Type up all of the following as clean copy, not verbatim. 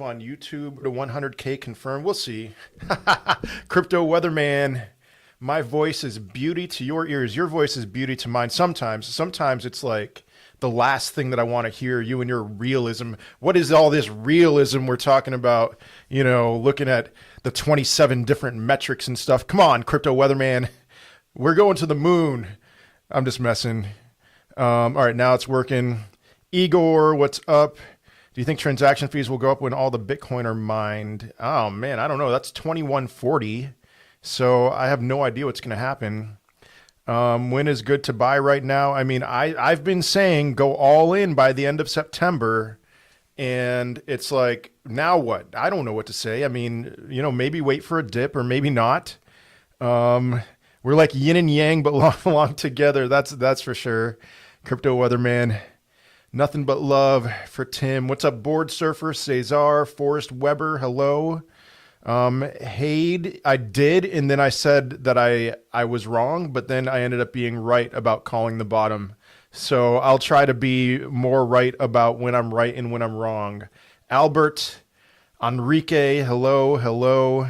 on YouTube to 100K confirmed. We'll see. Crypto weatherman. My voice is beauty to your ears. Your voice is beauty to mine. Sometimes it's like the last thing that I want to hear, you and your realism. What is all this realism we're talking about? You know, looking at the 27 different metrics and stuff. Come on, crypto weatherman. We're going to the moon. I'm just messing. All right, now it's working. Igor, what's up? Do you think transaction fees will go up when all the Bitcoin are mined? Oh man, I don't know. That's 2140. So I have no idea what's going to happen. When is good to buy right now? I mean, I've been saying go all in by the end of September. And it's like, now what? I don't know what to say. I mean, you know, maybe wait for a dip or maybe not. We're like yin and yang, but long together. That's for sure. Crypto weatherman. Nothing but love for Tim. What's up, Board Surfer, Cesar, Forrest Weber? Hello. Haid, I did, and then I said that I was wrong, but then I ended up being right about calling the bottom. So I'll try to be more right about when I'm right and when I'm wrong. Albert, Enrique, hello.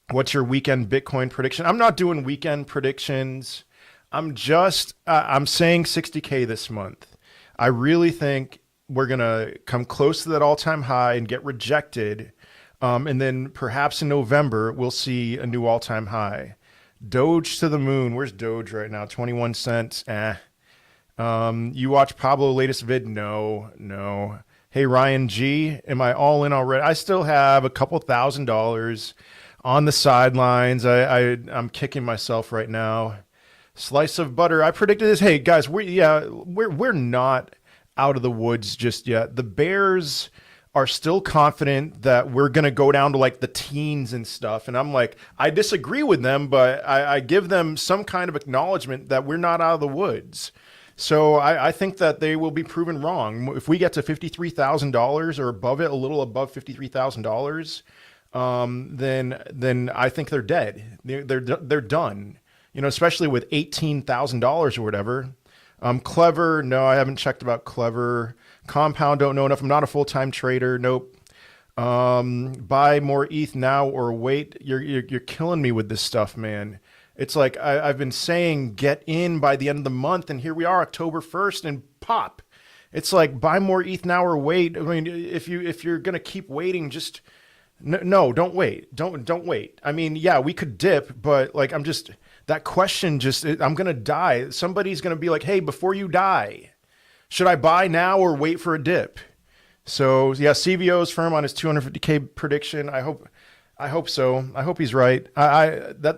What's your weekend Bitcoin prediction? I'm not doing weekend predictions. I'm saying 60K this month. I really think we're going to come close to that all-time high and get rejected. And then perhaps in November, we'll see a new all-time high. Doge to the moon. Where's Doge right now? 21 cents. You watch Pablo's latest vid? No. Hey, Ryan G, am I all in already? I still have a couple $1,000 on the sidelines. I'm kicking myself right now. Slice of butter. I predicted this. Hey guys, we're not out of the woods just yet. The bears are still confident that we're going to go down to like the teens and stuff. And I'm like, I disagree with them, but I give them some kind of acknowledgement that we're not out of the woods. So I think that they will be proven wrong. If we get to $53,000 or above it, a little above $53,000, then I think they're dead. They're done. You know, especially with $18,000 or whatever. Clever, no, I haven't checked about Clever. Compound, don't know enough. I'm not a full-time trader. Nope. Buy more ETH now or wait. You're killing me with this stuff, man. It's like I've been saying get in by the end of the month, and here we are, October 1st, and pop. It's like buy more ETH now or wait. I mean, if you're gonna keep waiting, just no, don't wait. Don't wait. I mean, yeah, we could dip, but like that question I'm going to die. Somebody's going to be like, hey, before you die, should I buy now or wait for a dip? So yeah, CVO is firm on his 250K prediction. I hope so. I hope he's right.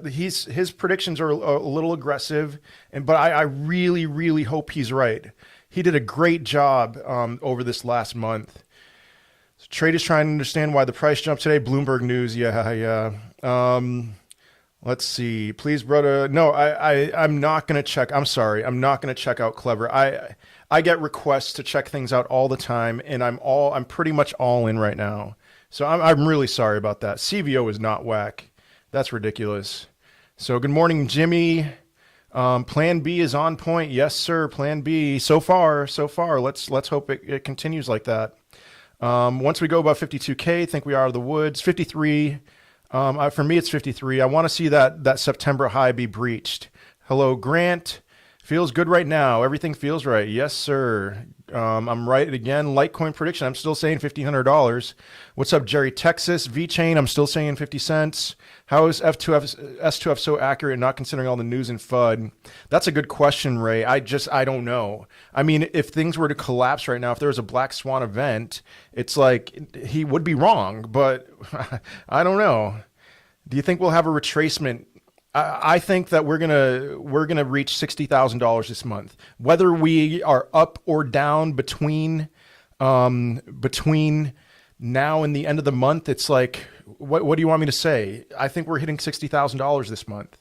His predictions are a little aggressive, but I really, really hope he's right. He did a great job over this last month. So trade is trying to understand why the price jumped today. Bloomberg News. Yeah. Let's see. Please, brother. No, I'm not going to check. I'm sorry. I'm not going to check out Clever. I get requests to check things out all the time, and I'm pretty much all in right now. So I'm really sorry about that. CVO is not whack. That's ridiculous. So good morning, Jimmy. Plan B is on point. Yes, sir. Plan B. So far. Let's hope it continues like that. Once we go above 52K, I think we are out of the woods. 53. For me, it's 53. I want to see that September high be breached. Hello, Grant. Feels good right now. Everything feels right. Yes, sir. I'm right again. Litecoin prediction. I'm still saying $1,500. What's up, Jerry? Texas. VeChain. I'm still saying 50 cents. How is S2F so accurate, not considering all the news and FUD? That's a good question, Ray. I don't know. I mean, if things were to collapse right now, if there was a black swan event, it's like he would be wrong, but I don't know. Do you think we'll have a retracement? I think that we're gonna reach $60,000 this month. Whether we are up or down between now and the end of the month, it's like, what do you want me to say? I think we're hitting $60,000 this month.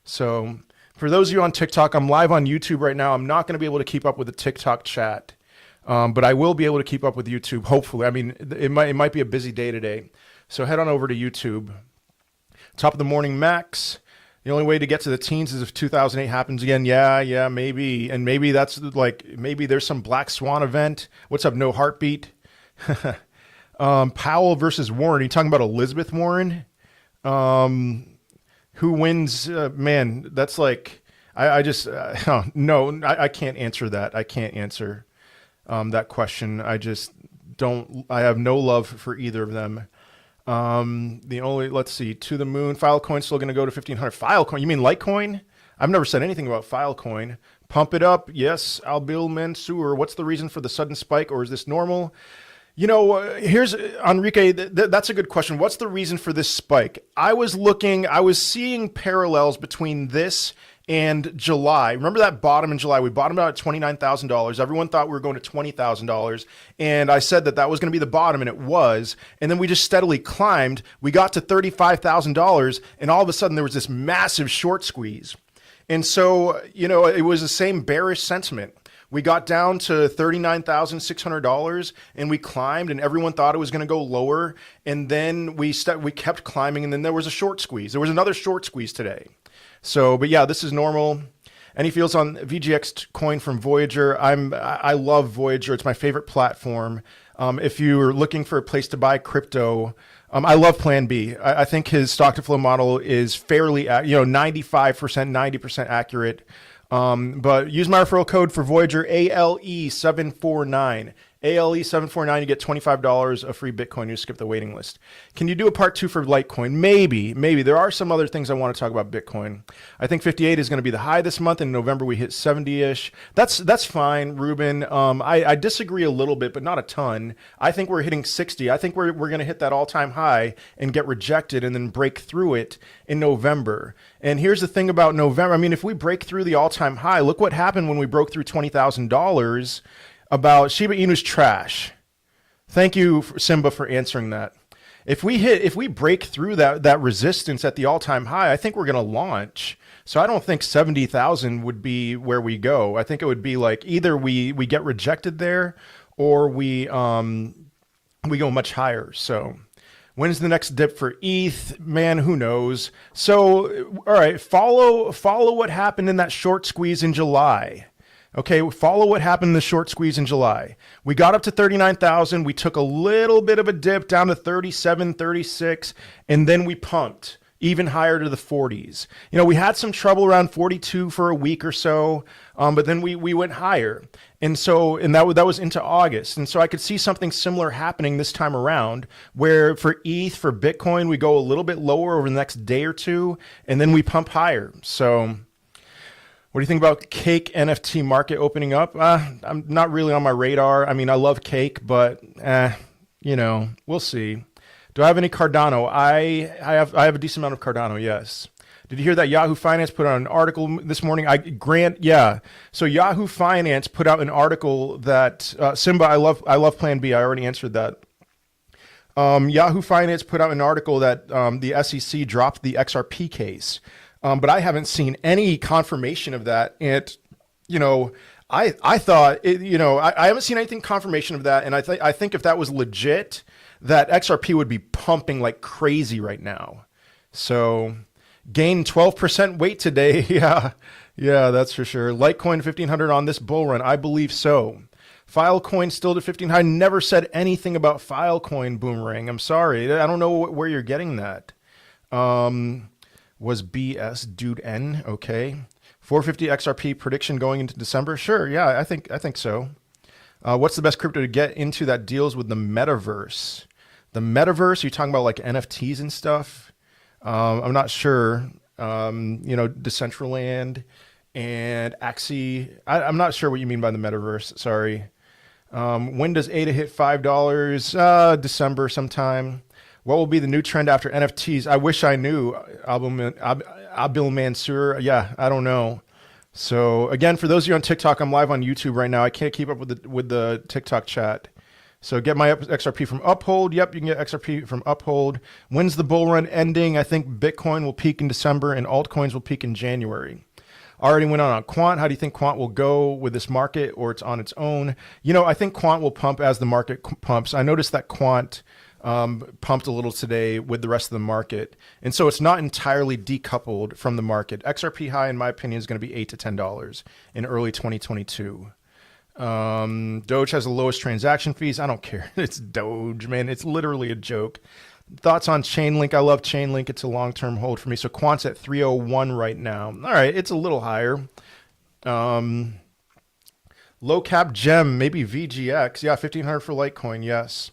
So for those of you on TikTok, I'm live on YouTube right now. I'm not going to be able to keep up with the TikTok chat, but I will be able to keep up with YouTube. Hopefully, I mean, it might be a busy day today. So head on over to YouTube. Top of the morning, Max. The only way to get to the teens is if 2008 happens again. Yeah, maybe. And maybe that's like, maybe there's some black swan event. What's up, No Heartbeat? Powell versus Warren. Are you talking about Elizabeth Warren? Who wins? Man, that's like, I just, no, I can't answer that. I can't answer that question. I just don't, I have no love for either of them. Let's see, to the moon. Filecoin's still going to go to 1500. Filecoin, you mean Litecoin? I've never said anything about Filecoin. Pump it up. Yes, Albil Mansour. What's the reason for the sudden spike, or is this normal? You know, here's Enrique. That's a good question. What's the reason for this spike? I was seeing parallels between this and July. Remember that bottom in July? We bottomed out at $29,000. Everyone thought we were going to $20,000. And I said that was going to be the bottom, and it was. And then we just steadily climbed. We got to $35,000, and all of a sudden there was this massive short squeeze. And so, you know, it was the same bearish sentiment. We got down to $39,600 and we climbed, and everyone thought it was going to go lower. And then we kept climbing, and then there was a short squeeze. There was another short squeeze today. So, but yeah, this is normal. Any feels on VGX coin from Voyager? I love Voyager. It's my favorite platform. If you're looking for a place to buy crypto, I love Plan B. I think his stock to flow model is fairly, 95%, 90% accurate. But use my referral code for Voyager, ALE749. ALE749, you get $25 of free Bitcoin. You skip the waiting list. Can you do a part 2 for Litecoin? Maybe. There are some other things I want to talk about Bitcoin. I think 58 is going to be the high this month. In November, we hit 70-ish. That's fine, Ruben. I disagree a little bit, but not a ton. I think we're hitting 60. I think we're going to hit that all-time high and get rejected and then break through it in November. And here's the thing about November. I mean, if we break through the all-time high, look what happened when we broke through $20,000. About Shiba Inu's trash. Thank you, Simba, for answering that. If we break through that resistance at the all-time high, I think we're going to launch. So I don't think 70,000 would be where we go. I think it would be like either we get rejected there, or we go much higher. So when's the next dip for ETH? Man, who knows? So all right, follow what happened in that short squeeze in July. Okay, follow what happened in the short squeeze in July. We got up to 39,000. We took a little bit of a dip down to 37, 36, and then we pumped even higher to the 40s. You know, we had some trouble around 42 for a week or so, but then we went higher. And that was into August. And so I could see something similar happening this time around, where for ETH, for Bitcoin, we go a little bit lower over the next day or two, and then we pump higher. So what do you think about Cake NFT market opening up? I'm not really on my radar. I mean, I love Cake, but we'll see. Do I have any Cardano? I have a decent amount of Cardano. Yes. Did you hear that Yahoo Finance put out an article this morning? Yeah. So Yahoo Finance put out an article that Simba. I love Plan B. I already answered that. Yahoo Finance put out an article that the SEC dropped the XRP case. But I haven't seen any confirmation of that. And, I thought, I haven't seen anything confirmation of that. And I think if that was legit, that XRP would be pumping like crazy right now. So gained 12% weight today. Yeah, that's for sure. Litecoin 1500 on this bull run. I believe so. Filecoin still to 1500. I never said anything about Filecoin, Boomerang. I'm sorry. I don't know where you're getting that. Was BS Dude N. Okay. 450 XRP prediction going into December. Sure. Yeah, I think so. What's the best crypto to get into that deals with the metaverse? The metaverse, you're talking about like NFTs and stuff. I'm not sure. Decentraland and Axie. I'm not sure what you mean by the metaverse. Sorry. When does ADA hit $5? December sometime. What will be the new trend after NFTs? I wish I knew, Abil Mansour. Yeah, I don't know. So again, for those of you on TikTok, I'm live on YouTube right now. I can't keep up with the TikTok chat. So get my XRP from Uphold. Yep, you can get XRP from Uphold. When's the bull run ending? I think Bitcoin will peak in December and altcoins will peak in January. Already went on Quant. How do you think Quant will go with this market, or it's on its own? I think Quant will pump as the market pumps. I noticed that Quant pumped a little today with the rest of the market. And so it's not entirely decoupled from the market. XRP high, in my opinion, is going to be $8 to $10 in early 2022. Doge has the lowest transaction fees. I don't care. It's Doge, man. It's literally a joke. Thoughts on Chainlink? I love Chainlink. It's a long-term hold for me. So Quant's at 301 right now. All right, it's a little higher. Low cap gem, maybe VGX. Yeah, 1500 for Litecoin. Yes.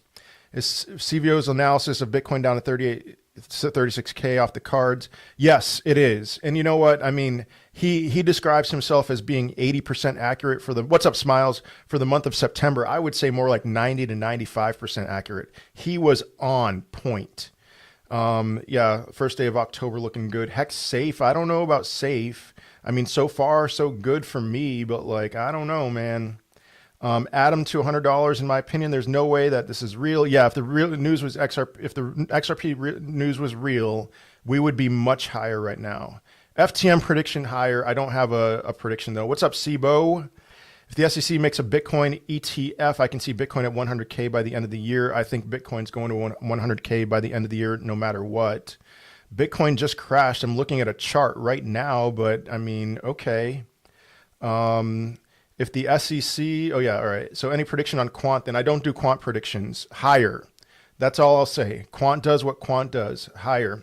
Is CVO's analysis of Bitcoin down to 36K off the cards? Yes, it is. And you know what? I mean, he describes himself as being 80% accurate for the, what's up, Smiles, for the month of September. I would say more like 90 to 95% accurate. He was on point. Yeah, first day of October looking good. Hex safe. I don't know about safe. I mean, so far so good for me, but like, I don't know, man. Atom to $100 in my opinion. There's no way that this is real. Yeah, if the real news was if the XRP news was real, we would be much higher right now. FTM prediction higher. I don't have a prediction though. What's up, SIBO? If the SEC makes a Bitcoin ETF, I can see Bitcoin at 100K by the end of the year. I think Bitcoin's going to 100K by the end of the year, no matter what. Bitcoin just crashed. I'm looking at a chart right now, but I mean, okay. If the SEC, oh yeah, all right. So any prediction on quant, then I don't do quant predictions. Higher. That's all I'll say. Quant does what quant does. Higher.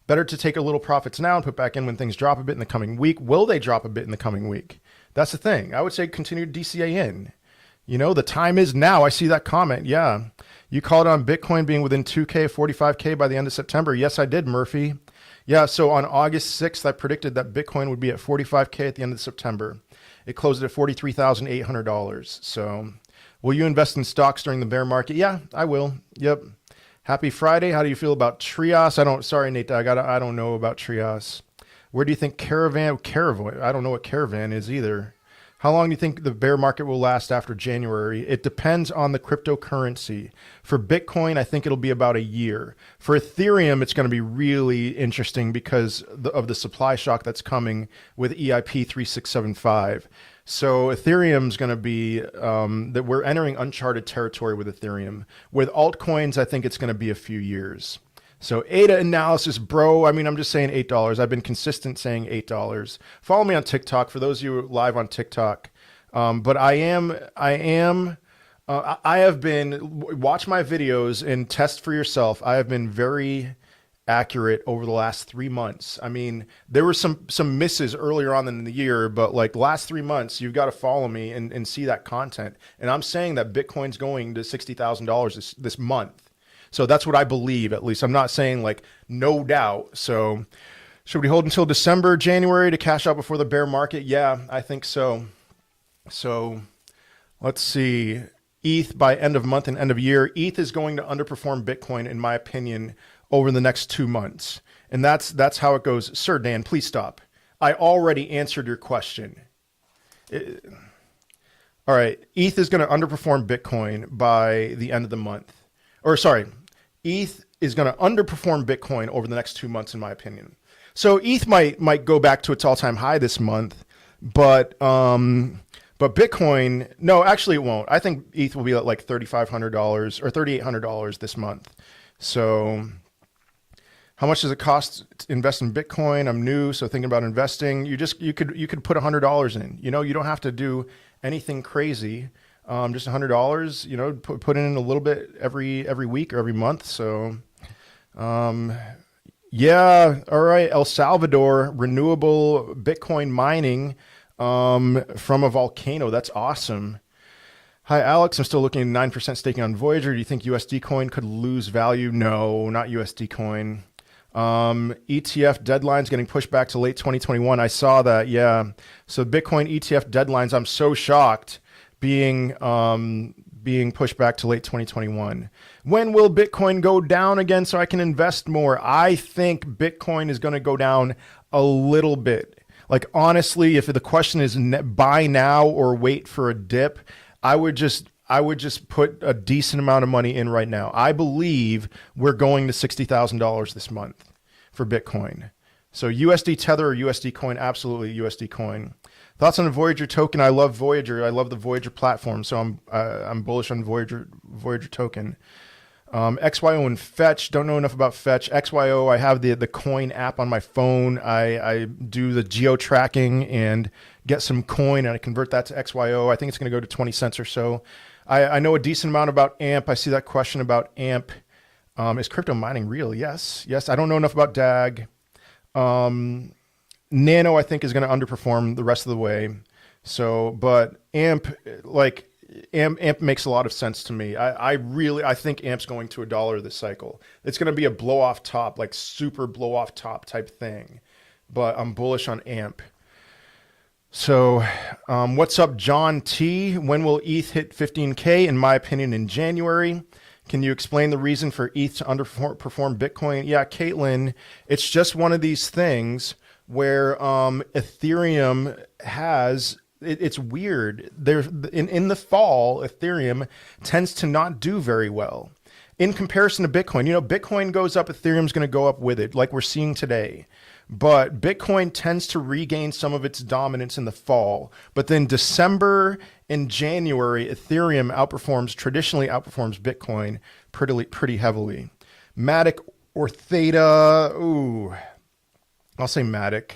Better to take a little profits now and put back in when things drop a bit in the coming week. Will they drop a bit in the coming week? That's the thing. I would say continue DCA in. You know, the time is now. I see that comment. Yeah. You called on Bitcoin being within 2K, 45K by the end of September. Yes, I did, Murphy. Yeah, so on August 6th, I predicted that Bitcoin would be at 45K at the end of September. It closed at $43,800. So will you invest in stocks during the bear market? Yeah, I will. Yep. Happy Friday. How do you feel about Trios? Sorry, Nate, I don't know about Trios. Where do you think Caravan, I don't know what Caravan is either. How long do you think the bear market will last after January? It depends on the cryptocurrency. For Bitcoin, I think it'll be about a year. For Ethereum, it's going to be really interesting because of the supply shock that's coming with EIP 3675. So Ethereum's going to be, that we're entering uncharted territory with Ethereum. With altcoins, I think it's going to be a few years. So ADA analysis, bro. I mean, I'm just saying $8. I've been consistent saying $8. Follow me on TikTok for those of you live on TikTok. But I have been, watch my videos and test for yourself. I have been very accurate over the last 3 months. I mean, there were some misses earlier on in the year, but like the last 3 months, you've got to follow me and see that content. And I'm saying that Bitcoin's going to $60,000 this month. So that's what I believe, at least. I'm not saying like no doubt. So should we hold until December, January to cash out before the bear market? Yeah, I think so. So let's see. ETH by end of month and end of year. ETH is going to underperform Bitcoin, in my opinion, over the next 2 months. And that's how it goes. Sir Dan, please stop. I already answered your question. All right. ETH is going to underperform Bitcoin by the end of the month. Or sorry, ETH is going to underperform Bitcoin over the next 2 months, in my opinion. So ETH might go back to its all-time high this month, but Bitcoin, no, actually it won't. I think ETH will be at like $3,500 or $3,800 this month. So how much does it cost to invest in Bitcoin? I'm new, so thinking about investing. You could put $100 in. You know, you don't have to do anything crazy. Just $100, you know, put in a little bit every week or every month. So, yeah. All right. El Salvador, renewable Bitcoin mining, from a volcano. That's awesome. Hi, Alex. I'm still looking at 9% staking on Voyager. Do you think USD coin could lose value? No, not USD coin. ETF deadlines getting pushed back to late 2021. I saw that. Yeah. So Bitcoin ETF deadlines, I'm so shocked. Being pushed back to late 2021. When will Bitcoin go down again so I can invest more? I think Bitcoin is going to go down a little bit. Like honestly, if the question is buy now or wait for a dip, I would just put a decent amount of money in right now. I believe we're going to $60,000 this month for Bitcoin. So USD Tether or USD coin, absolutely USD coin. Thoughts on the Voyager token? I love Voyager. I love the Voyager platform, so I'm bullish on Voyager token. XYO and Fetch, don't know enough about Fetch. XYO, I have the coin app on my phone. I do the geo tracking and get some coin and I convert that to XYO. I think it's going to go to 20 cents or so. I know a decent amount about AMP. I see that question about AMP. Is crypto mining real? Yes. Yes. I don't know enough about DAG. Nano, I think, is going to underperform the rest of the way. So, but AMP, like, AMP makes a lot of sense to me. I think AMP's going to $1 this cycle. It's going to be a blow off top, like super blow off top type thing, but I'm bullish on AMP. So what's up, John T? When will ETH hit 15K? In my opinion, in January. Can you explain the reason for ETH to underperform Bitcoin? Yeah, Caitlin, it's just one of these things where Ethereum has, it's weird. In the fall, Ethereum tends to not do very well in comparison to Bitcoin. You know, Bitcoin goes up, Ethereum's going to go up with it, like we're seeing today. But Bitcoin tends to regain some of its dominance in the fall. But then December and January, Ethereum traditionally outperforms Bitcoin pretty heavily. Matic or Theta? Ooh, I'll say Matic.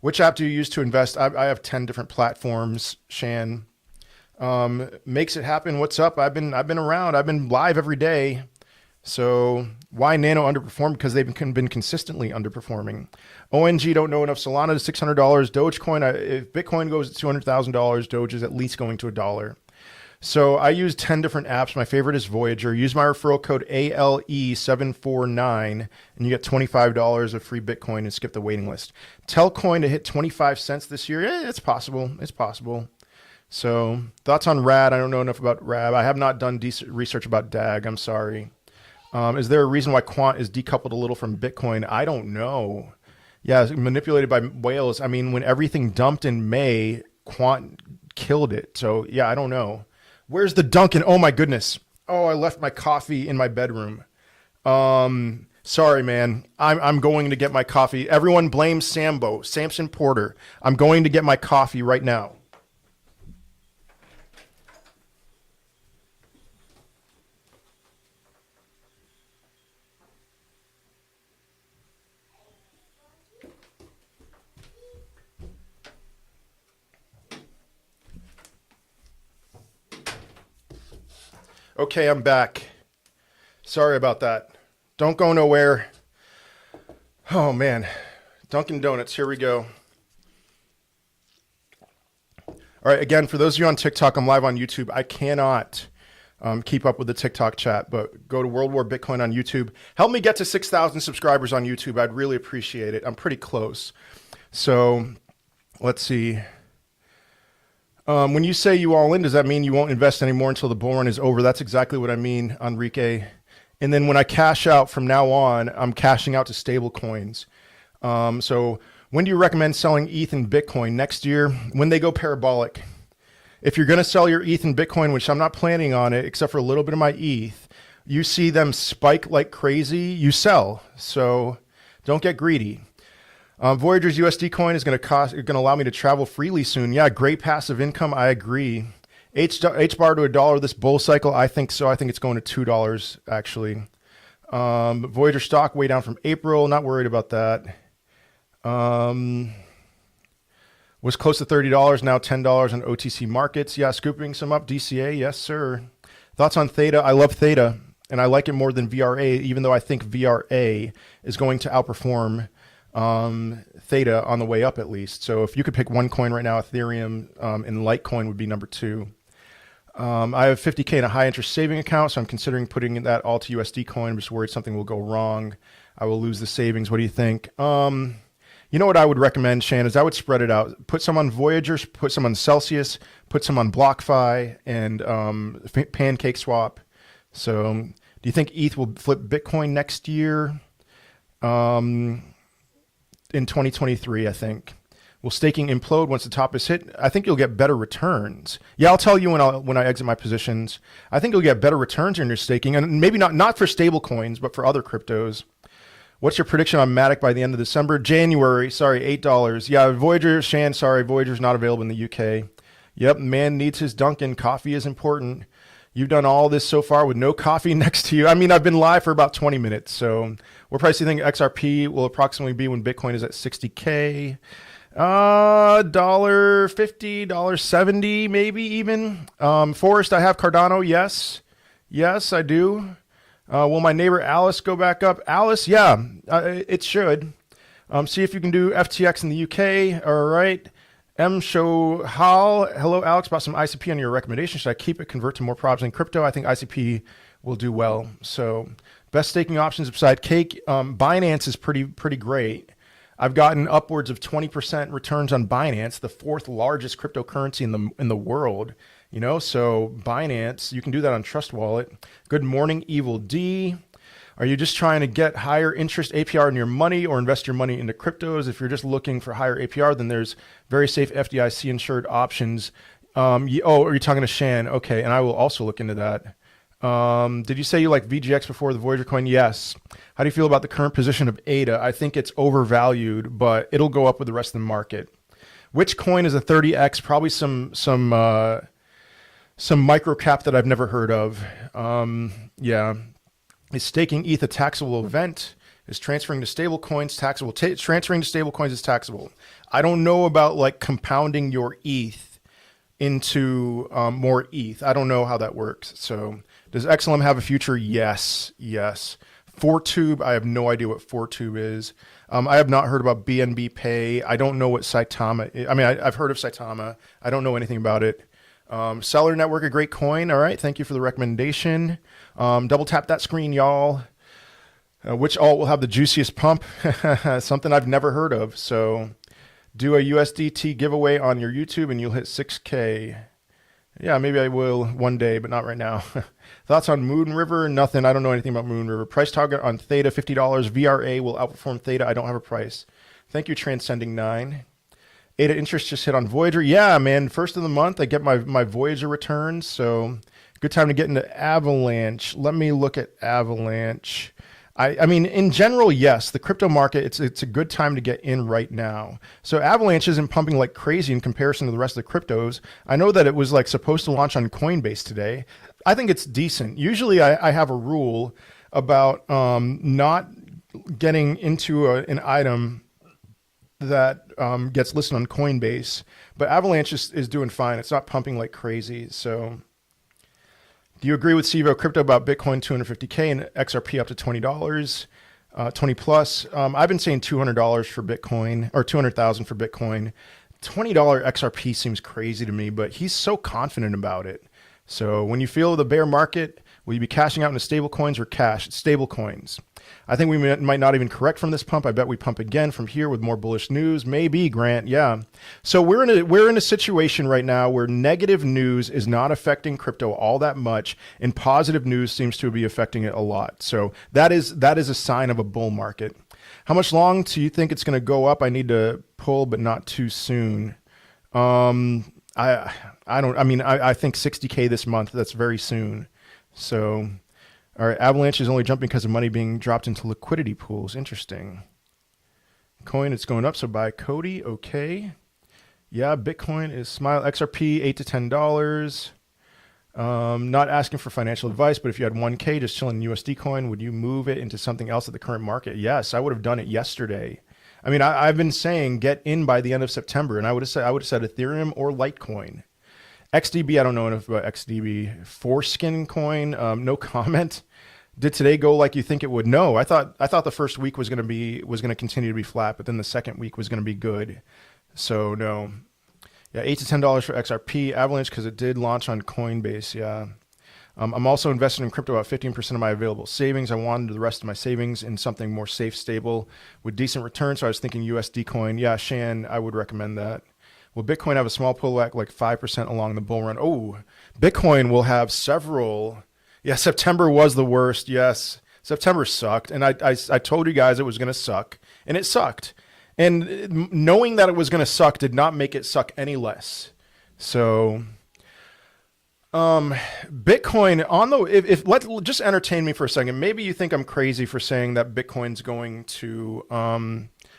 Which app do you use to invest? I have 10 different platforms, Shan. Makes it happen. What's up? I've been around. I've been live every day. So why Nano underperformed? Because they've been consistently underperforming. ONG don't know enough. Solana is $600. Dogecoin, if Bitcoin goes to $200,000, Doge is at least going to $1. So I use 10 different apps. My favorite is Voyager. Use my referral code ALE749 and you get $25 of free Bitcoin and skip the waiting list. Tell Coin to hit 25 cents this year. Yeah, it's possible. It's possible. So thoughts on RAD? I don't know enough about RAD. I have not done decent research about DAG. I'm sorry. Is there a reason why Quant is decoupled a little from Bitcoin? I don't know. Yeah, it's manipulated by whales. I mean, when everything dumped in May, Quant killed it. So yeah, I don't know. Where's the Dunkin'? Oh my goodness. Oh, I left my coffee in my bedroom. Sorry, man. I'm going to get my coffee. Everyone blames Samson Porter. I'm going to get my coffee right now. Okay, I'm back. Sorry about that. Don't go nowhere. Oh, man. Dunkin' Donuts, here we go. All right, again, for those of you on TikTok, I'm live on YouTube. I cannot keep up with the TikTok chat, but go to World War Bitcoin on YouTube. Help me get to 6,000 subscribers on YouTube. I'd really appreciate it. I'm pretty close. So let's see. When you say you all in, does that mean you won't invest anymore until the bull run is over? That's exactly what I mean, Enrique. And then when I cash out from now on, I'm cashing out to stable coins. So when do you recommend selling ETH and Bitcoin? Next year, when they go parabolic. If you're going to sell your ETH and Bitcoin, which I'm not planning on it, except for a little bit of my ETH, you see them spike like crazy, you sell. So don't get greedy. Voyager's USD coin is going to allow me to travel freely soon. Yeah, great passive income. I agree. H bar to $1 this bull cycle. I think so. I think it's going to $2 actually. Voyager stock way down from April. Not worried about that. Was close to $30. Now $10 on OTC markets. Yeah, scooping some up. DCA. Yes, sir. Thoughts on Theta? I love Theta and I like it more than VRA, even though I think VRA is going to outperform Theta on the way up at least. So if you could pick one coin right now, Ethereum and Litecoin would be number 2. I have 50K in a high interest saving account, so I'm considering putting that all to USD coin. I'm just worried something will go wrong. I will lose the savings. What do you think? You know what I would recommend, Shan, is I would spread it out. Put some on Voyager, put some on Celsius, put some on BlockFi and Pancake Swap. So do you think ETH will flip Bitcoin next year? In 2023, I think. Will staking implode once the top is hit? I think you'll get better returns. Yeah, I'll tell you when I exit my positions. I think you'll get better returns in your staking, and maybe not for stable coins, but for other cryptos. What's your prediction on Matic by the end of December? January, sorry, $8. Yeah, Voyager, Shan, sorry, Voyager's not available in the UK. Yep, man needs his Dunkin'. Coffee is important. You've done all this so far with no coffee next to you. I mean, I've been live for about 20 minutes. So what price do you think XRP will approximately be when Bitcoin is at 60K? $1.50, $1.70, maybe even. Forrest, I have Cardano. Yes. Yes, I do. Will my neighbor Alice go back up? Alice, yeah, it should. See if you can do FTX in the UK. All right. M. Shohal, hello, Alex. Bought some ICP on your recommendation. Should I keep it, convert to more probs in crypto? I think ICP will do well. So, best staking options beside Cake. Binance is pretty great. I've gotten upwards of 20% returns on Binance, the fourth largest cryptocurrency in the world. You know, so Binance, you can do that on Trust Wallet. Good morning, Evil D. Are you just trying to get higher interest APR in your money or invest your money into cryptos? If you're just looking for higher APR, then there's very safe FDIC insured options. Are you talking to Shan? Okay, and I will also look into that. Did you say you like VGX before the Voyager coin? Yes. How do you feel about the current position of ADA? I think it's overvalued, but it'll go up with the rest of the market. Which coin is a 30x? Probably some micro cap that I've never heard of. Yeah. Is staking ETH a taxable event? Is transferring to stable coins taxable? Transferring to stable coins is taxable. I don't know about like compounding your ETH into more ETH. I don't know how that works. So does XLM have a future? Yes. Yes. 4Tube, I have no idea what 4Tube is. I have not heard about BNB Pay. I don't know what Saitama is. I mean, I've heard of Saitama. I don't know anything about it. Seller Network, a great coin. All right. Thank you for the recommendation. Double tap that screen, y'all. Which alt will have the juiciest pump? Something I've never heard of. So do a USDT giveaway on your YouTube and you'll hit 6K. Yeah, maybe I will one day, but not right now. Thoughts on Moon River? Nothing. I don't know anything about Moon River. Price target on Theta, $50. VRA will outperform Theta. I don't have a price. Thank you, Transcending 9. ADA interest just hit on Voyager. Yeah, man. First of the month, I get my Voyager returns. So good time to get into Avalanche. Let me look at Avalanche. I mean, in general, yes, the crypto market, it's a good time to get in right now. So Avalanche isn't pumping like crazy in comparison to the rest of the cryptos. I know that it was like supposed to launch on Coinbase today. I think it's decent. Usually I have a rule about not getting into an item that gets listed on Coinbase, but Avalanche is doing fine. It's not pumping like crazy. So do you agree with Sivo Crypto about Bitcoin 250K and XRP up to $20, 20 plus? I've been saying $200 for Bitcoin or 200,000 for Bitcoin. $20 XRP seems crazy to me, but he's so confident about it. So when you feel the bear market, will you be cashing out into stable coins or cash? Stable coins. I think we might not even correct from this pump. I bet we pump again from here with more bullish news. Maybe, Grant. Yeah. So we're in a situation right now where negative news is not affecting crypto all that much, and positive news seems to be affecting it a lot. So that is a sign of a bull market. How much long do you think it's going to go up? I need to pull, but not too soon. I think 60K this month. That's very soon. So. All right, Avalanche is only jumping because of money being dropped into liquidity pools. Interesting. Coin, it's going up, so buy Cody. Okay. Yeah, Bitcoin is Smile XRP, $8 to $10. Not asking for financial advice, but if you had 1K just chilling in USD coin, would you move it into something else at the current market? Yes, I would have done it yesterday. I mean, I've been saying get in by the end of September, and I would have said Ethereum or Litecoin. XDB, I don't know enough about XDB. Foreskin coin, no comment. Did today go like you think it would? No, I thought the first week was going to continue to be flat, but then the second week was going to be good. So no. Yeah, $8 to $10 for XRP. Avalanche because it did launch on Coinbase. Yeah. I'm also invested in crypto about 15% of my available savings. I wanted the rest of my savings in something more safe, stable, with decent returns. So I was thinking USD coin. Yeah, Shan, I would recommend that. Will Bitcoin have a small pullback like 5% along the bull run? Oh, Bitcoin will have several. Yeah, September was the worst. Yes, September sucked. And I told you guys it was going to suck. And it sucked. And knowing that it was going to suck did not make it suck any less. So Bitcoin on the, if let just entertain me for a second. Maybe you think I'm crazy for saying that Bitcoin's going to, all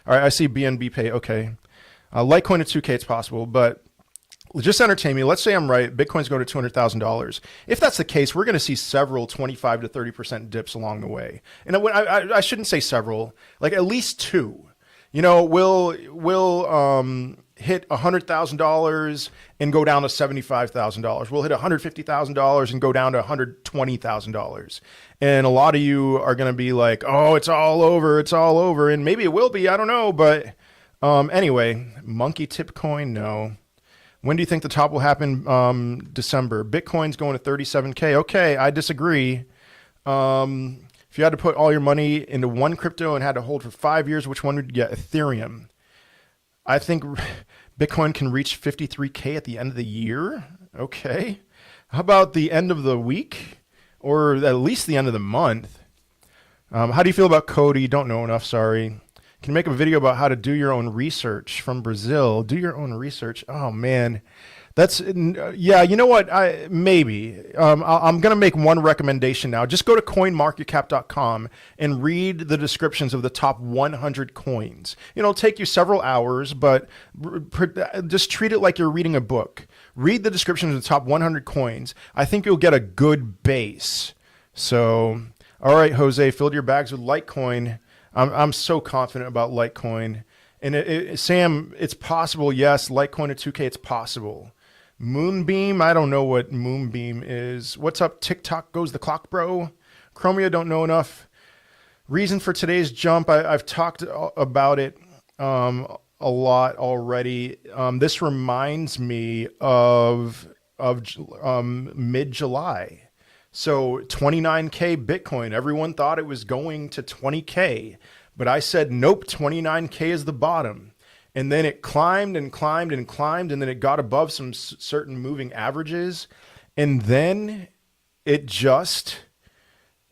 right, I see BNB Pay. Okay. Litecoin at 2K, it's possible, but just entertain me. Let's say I'm right. Bitcoin's going to $200,000. If that's the case, we're going to see several 25 to 30% dips along the way. And I shouldn't say several, like at least two. You know, we'll hit $100,000 and go down to $75,000. We'll hit $150,000 and go down to $120,000. And a lot of you are going to be like, "Oh, it's all over. It's all over." And maybe it will be. I don't know. But anyway, monkey tip coin, no. When do you think the top will happen? December. Bitcoin's going to 37K. Okay, I disagree. If you had to put all your money into one crypto and had to hold for 5 years, which one would you get? Ethereum. I think Bitcoin can reach 53K at the end of the year. Okay. How about the end of the week? Or at least the end of the month? How do you feel about Cody? Don't know enough, sorry. Can you make a video about how to do your own research from Brazil? Do your own research. Oh, man. That's, yeah, you know what? Maybe. I'm going to make one recommendation now. Just go to coinmarketcap.com and read the descriptions of the top 100 coins. You know, it'll take you several hours, but just treat it like you're reading a book. Read the descriptions of the top 100 coins. I think you'll get a good base. So, all right, Jose, filled your bags with Litecoin. I'm so confident about Litecoin. And Sam, it's possible. Yes, Litecoin at 2K, it's possible. Moonbeam, I don't know what Moonbeam is. What's up? TikTok goes the clock, bro. Chromia, don't know enough. Reason for today's jump, I've talked about it a lot already. This reminds me of mid-July. So 29K Bitcoin. Everyone thought it was going to 20K, but I said, nope, 29K is the bottom. And then it climbed and climbed and climbed, and then it got above some certain moving averages. And then it just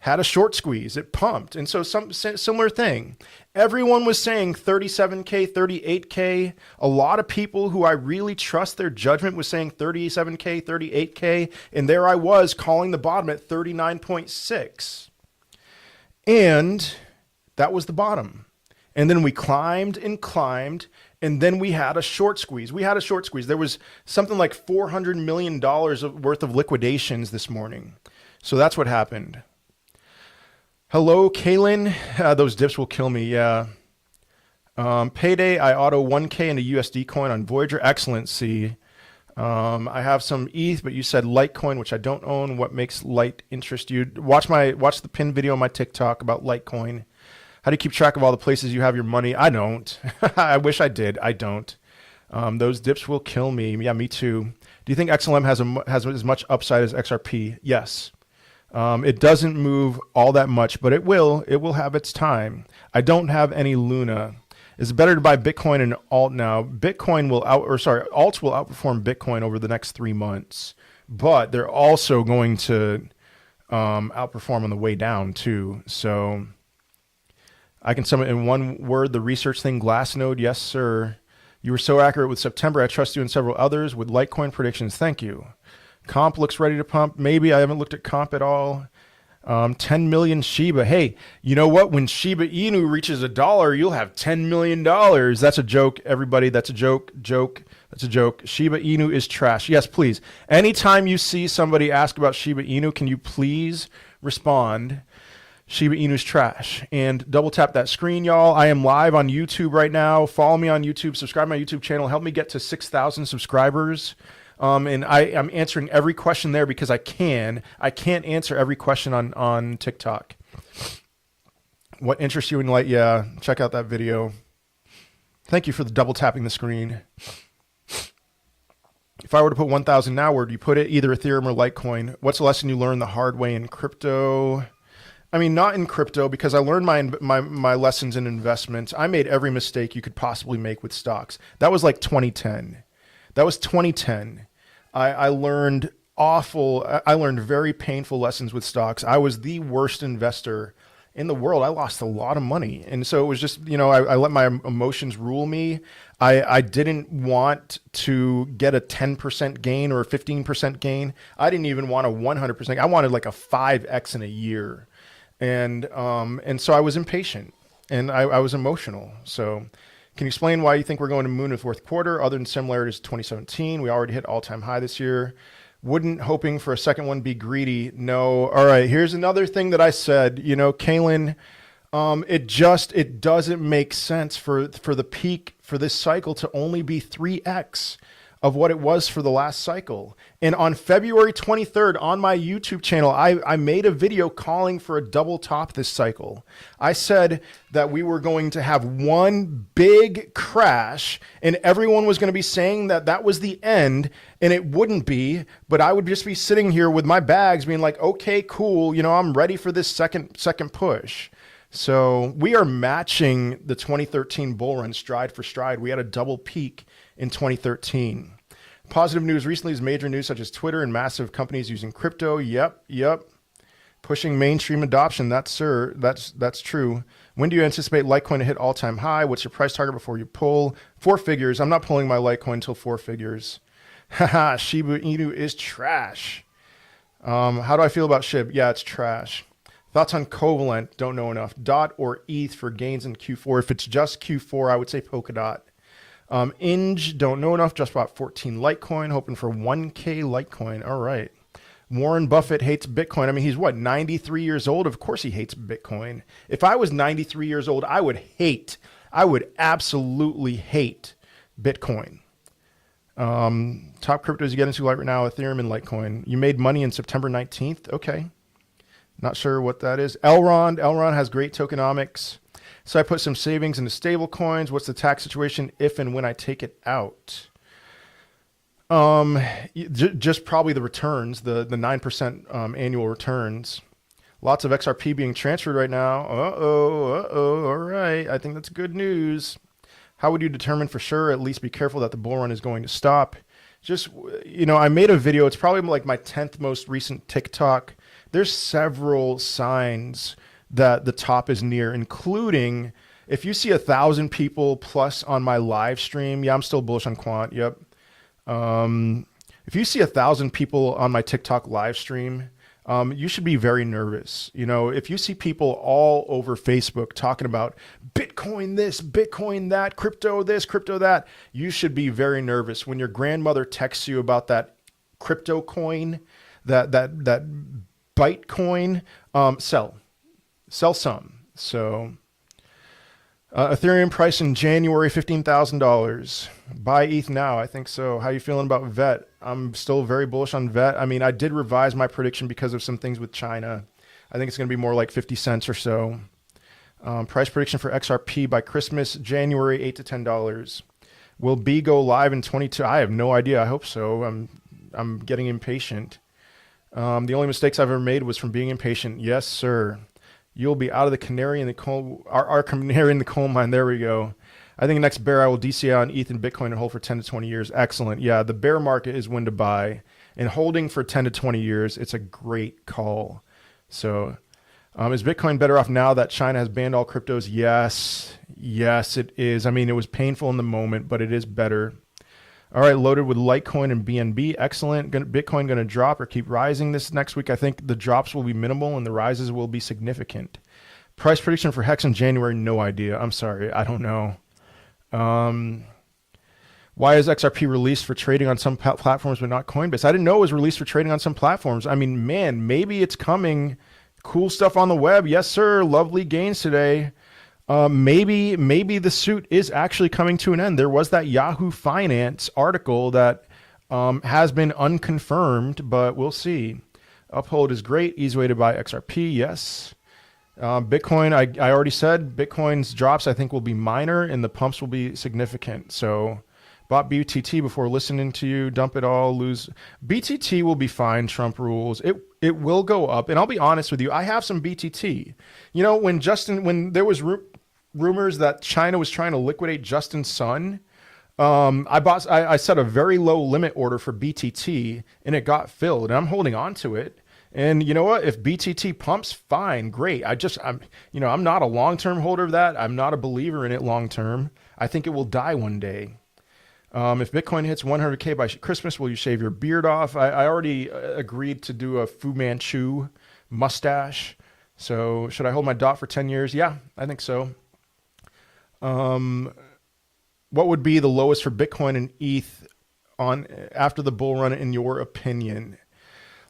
had a short squeeze. It pumped. And so some similar thing. Everyone was saying 37K, 38K. A lot of people who I really trust their judgment was saying 37K, 38K. And there I was calling the bottom at 39.6. And that was the bottom. And then we climbed and climbed, and then we had a short squeeze. There was something like $400 million worth of liquidations this morning. So that's what happened. Hello, Kaylin. Those dips will kill me, yeah. Payday, I auto 1K into USD coin on Voyager. Excellent, C. I have some ETH, but you said Litecoin, which I don't own. What makes Lite interest you? Watch the pinned video on my TikTok about Litecoin. How do you keep track of all the places you have your money? I don't. I wish I did. I don't. Those dips will kill me. Yeah, me too. Do you think XLM has as much upside as XRP? Yes. It doesn't move all that much, but it will. It will have its time. I don't have any Luna. Is it better to buy Bitcoin and alt now? Alts will outperform Bitcoin over the next 3 months, but they're also going to outperform on the way down too. So I can sum it in one word, the research thing, Glassnode. Yes, sir. You were so accurate with September. I trust you and several others with Litecoin predictions. Thank you. Comp looks ready to pump. Maybe. I haven't looked at Comp at all. 10 million Shiba. Hey, you know what? When Shiba Inu reaches $1, you'll have $10 million. That's a joke, everybody. That's a joke. That's a joke. Shiba Inu is trash. Yes, please. Anytime you see somebody ask about Shiba Inu, can you please respond? Shiba Inu's trash. And double tap that screen, y'all. I am live on YouTube right now. Follow me on YouTube. Subscribe to my YouTube channel. Help me get to 6,000 subscribers. And I'm answering every question there because I can. I can't answer every question on TikTok. What interests you in Lite? Yeah, check out that video. Thank you for the double tapping the screen. If I were to put 1,000 now, where do you put it? Either Ethereum or Litecoin. What's the lesson you learned the hard way in crypto? I mean, not in crypto, because I learned my lessons in investments. I made every mistake you could possibly make with stocks. That was like 2010. That was 2010. I learned very painful lessons with stocks. I was the worst investor in the world. I lost a lot of money. And so it was just, I let my emotions rule me. I didn't want to get a 10% gain or a 15% gain. I didn't even want a 100%. I wanted like a 5x in a year. And so I was impatient and I was emotional. So Can you explain why you think we're going to moon in the fourth quarter other than similarities to 2017? We already hit all-time high this year. Wouldn't hoping for a second one be greedy? No. All right, here's another thing that I said. You know, Kalen, it doesn't make sense for the peak for this cycle to only be 3x of what it was for the last cycle. And on February 23rd on my YouTube channel, I made a video calling for a double top this cycle. I said that we were going to have one big crash and everyone was going to be saying that that was the end, and it wouldn't be, but I would just be sitting here with my bags being like, okay, cool. You know, I'm ready for this second push. So we are matching the 2013 bull run stride for stride. We had a double peak in 2013. Positive news recently is major news such as Twitter and massive companies using crypto. Yep. Pushing mainstream adoption. That's true. When do you anticipate Litecoin to hit all-time high? What's your price target before you pull? 4 figures. I'm not pulling my Litecoin until 4 figures. Haha, Shiba Inu is trash. How do I feel about SHIB? Yeah, it's trash. Thoughts on Covalent? Don't know enough. DOT or ETH for gains in Q4. If it's just Q4, I would say Polkadot. Inge, don't know enough. Just bought 14 Litecoin, hoping for 1K Litecoin. All right. Warren Buffett hates Bitcoin. I mean, he's what, 93 years old? Of course he hates Bitcoin. If I was 93 years old, I would absolutely hate Bitcoin. Top cryptos you get into right now, Ethereum and Litecoin. You made money in September 19th. Okay. Not sure what that is. Elrond has great tokenomics. So I put some savings into stable coins. What's the tax situation if and when I take it out? Just probably the returns, the 9% annual returns. Lots of XRP being transferred right now. All right. I think that's good news. How would you determine for sure? At least be careful that the bull run is going to stop. Just, you know, I made a video. It's probably like my 10th most recent TikTok. There's several signs that the top is near, including if you see 1,000 people plus on my live stream. Yeah, I'm still bullish on quant. Yep. If you see 1,000 people on my TikTok live stream, you should be very nervous. You know, if you see people all over Facebook talking about Bitcoin this, Bitcoin that, crypto this, crypto that, you should be very nervous. When your grandmother texts you about that crypto coin, that Bytecoin, sell some. So Ethereum price in January, $15,000. Buy ETH now. I think so. How you feeling about VET? I'm still very bullish on VET. I mean, I did revise my prediction because of some things with China. I think it's going to be more like 50 cents or so. Price prediction for XRP by Christmas, January, $8 to $10. Will B go live in 22? I have no idea. I hope so. I'm getting impatient. The only mistakes I've ever made was from being impatient. Yes, sir. You'll be out of the canary in the coal. Our canary in the coal mine. There we go. I think next bear I will DCA on ETH and Bitcoin and hold for 10 to 20 years. Excellent. Yeah, the bear market is when to buy. And holding for 10 to 20 years, it's a great call. So is Bitcoin better off now that China has banned all cryptos? Yes. Yes, it is. I mean, it was painful in the moment, but it is better. All right, loaded with Litecoin and BNB. Excellent. Bitcoin going to drop or keep rising this next week? I think the drops will be minimal and the rises will be significant. Price prediction for Hex in January? No idea. I'm sorry. I don't know. Why is XRP released for trading on some platforms but not Coinbase? I didn't know it was released for trading on some platforms. I mean, man, maybe it's coming. Cool stuff on the web. Yes, sir. Lovely gains today. Maybe the suit is actually coming to an end. There was that Yahoo Finance article that has been unconfirmed, but we'll see. Uphold is great. Easy way to buy XRP. Yes. Bitcoin, I already said Bitcoin's drops I think will be minor and the pumps will be significant. So bought BTT before listening to you. Dump it all. Lose. BTT will be fine. Trump rules. It will go up. And I'll be honest with you. I have some BTT. You know, when there was rumors that China was trying to liquidate Justin Sun, I set a very low limit order for BTT and it got filled and I'm holding on to it. And you know what? If BTT pumps, fine, great. I'm not a long-term holder of that. I'm not a believer in it long-term. I think it will die one day. If Bitcoin hits 100K by Christmas, will you shave your beard off? I already agreed to do a Fu Manchu mustache. So should I hold my DOT for 10 years? Yeah, I think so. what would be the lowest for Bitcoin and ETH on after the bull run in your opinion?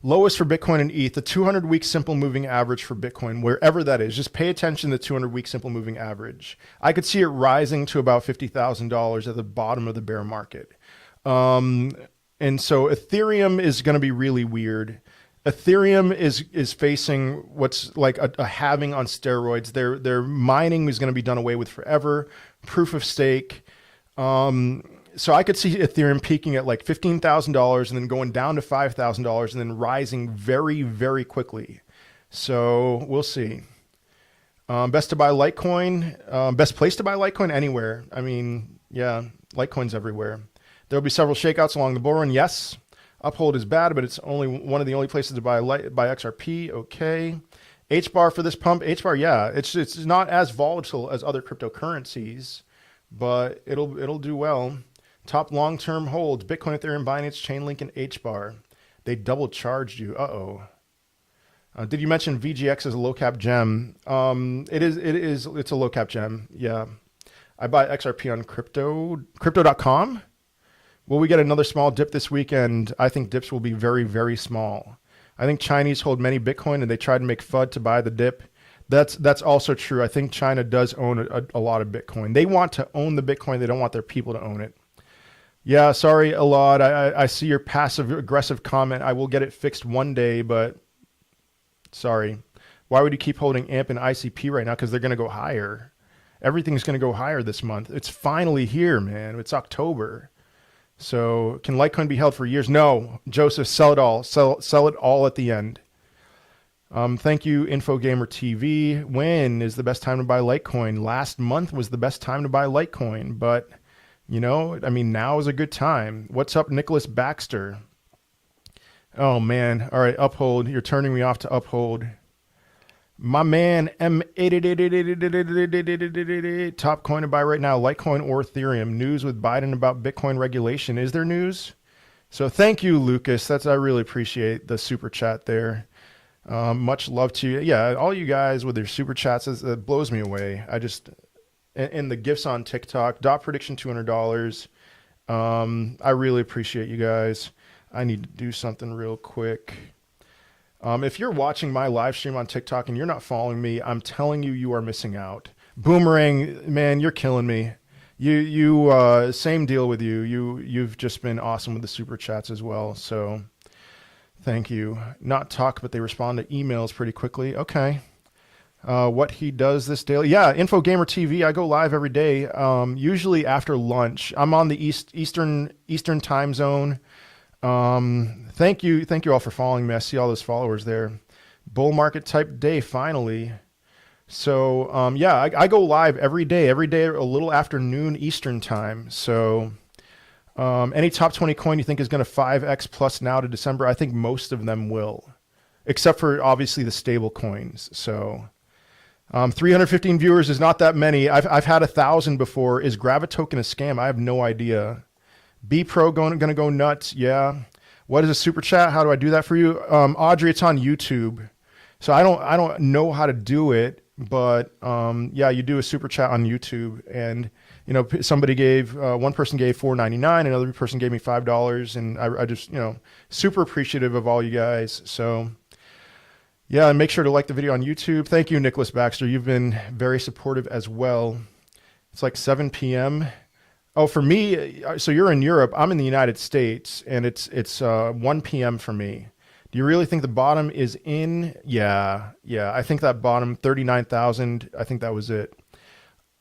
Lowest for Bitcoin and ETH, the 200-week simple moving average for Bitcoin, wherever that is. Just pay attention to the 200-week simple moving average. I could see it rising to about $50,000 at the bottom of the bear market. And so Ethereum is going to be really weird. Ethereum is facing what's like a halving on steroids. Their mining is going to be done away with forever. Proof of stake. So I could see Ethereum peaking at like $15,000 and then going down to $5,000 and then rising very, very quickly. So we'll see. Best to buy Litecoin. Best place to buy Litecoin anywhere. I mean, yeah, Litecoin's everywhere. There'll be several shakeouts along the bull run. Yes. Uphold is bad, but it's only one of the only places to buy XRP. Okay. H-bar for this pump. H-bar, yeah, it's not as volatile as other cryptocurrencies, but it'll do well. Top long-term holds: Bitcoin, Ethereum, Binance, Chainlink, and H-bar. They double charged you. Did you mention VGX as a low cap gem? It's a low cap gem. Yeah. I buy XRP on crypto.com. Will we get another small dip this weekend? I think dips will be very, very small. I think Chinese hold many Bitcoin and they try to make FUD to buy the dip. That's also true. I think China does own a lot of Bitcoin. They want to own the Bitcoin. They don't want their people to own it. Yeah, sorry, Elad. I see your passive aggressive comment. I will get it fixed one day, but sorry. Why would you keep holding AMP and ICP right now? Because they're going to go higher. Everything's going to go higher this month. It's finally here, man. It's October. So can Litecoin be held for years? No, Joseph, sell it all. Sell it all at the end. Thank you, InfoGamer TV. When is the best time to buy Litecoin? Last month was the best time to buy Litecoin, but you know, I mean, now is a good time. What's up, Nicholas Baxter? Oh man. All right, Uphold. You're turning me off to Uphold. My man, M888, top coin to buy right now, Litecoin or Ethereum. News with Biden about Bitcoin regulation. Is there news? So thank you, Lucas. I really appreciate the super chat there. Much love to you. Yeah, all you guys with your super chats, it blows me away. And the gifts on TikTok, dot prediction $200. I really appreciate you guys. I need to do something real quick. If you're watching my live stream on TikTok and you're not following me, I'm telling you, you are missing out. Boomerang, man, you're killing me. You same deal with you. You've just been awesome with the super chats as well. So thank you. Not talk, but they respond to emails pretty quickly. Okay. What he does this daily. Yeah. InfoGamer TV. I go live every day. Usually after lunch. I'm on the Eastern time zone. Thank you all for following me. I see all those followers there. Bull market type day, finally. So, yeah, I go live every day a little after noon Eastern time. So, any top 20 coin you think is going to 5x plus now to December? I think most of them will, except for obviously the stable coins. So, 315 viewers is not that many. I've had 1,000 before. Is Gravitoken a scam? I have no idea. B Pro going to go nuts. Yeah. What is a super chat? How do I do that for you? Audrey, it's on YouTube. So I don't know how to do it, but yeah, you do a super chat on YouTube, and you know, somebody gave one person gave $4.99, another person gave me $5, and I just, you know, super appreciative of all you guys. So yeah, and make sure to like the video on YouTube. Thank you, Nicholas Baxter. You've been very supportive as well. It's like 7 p.m. Oh, for me, so you're in Europe, I'm in the United States, and it's 1 p.m. for me. Do you really think the bottom is in? Yeah, I think that bottom, 39,000, I think that was it.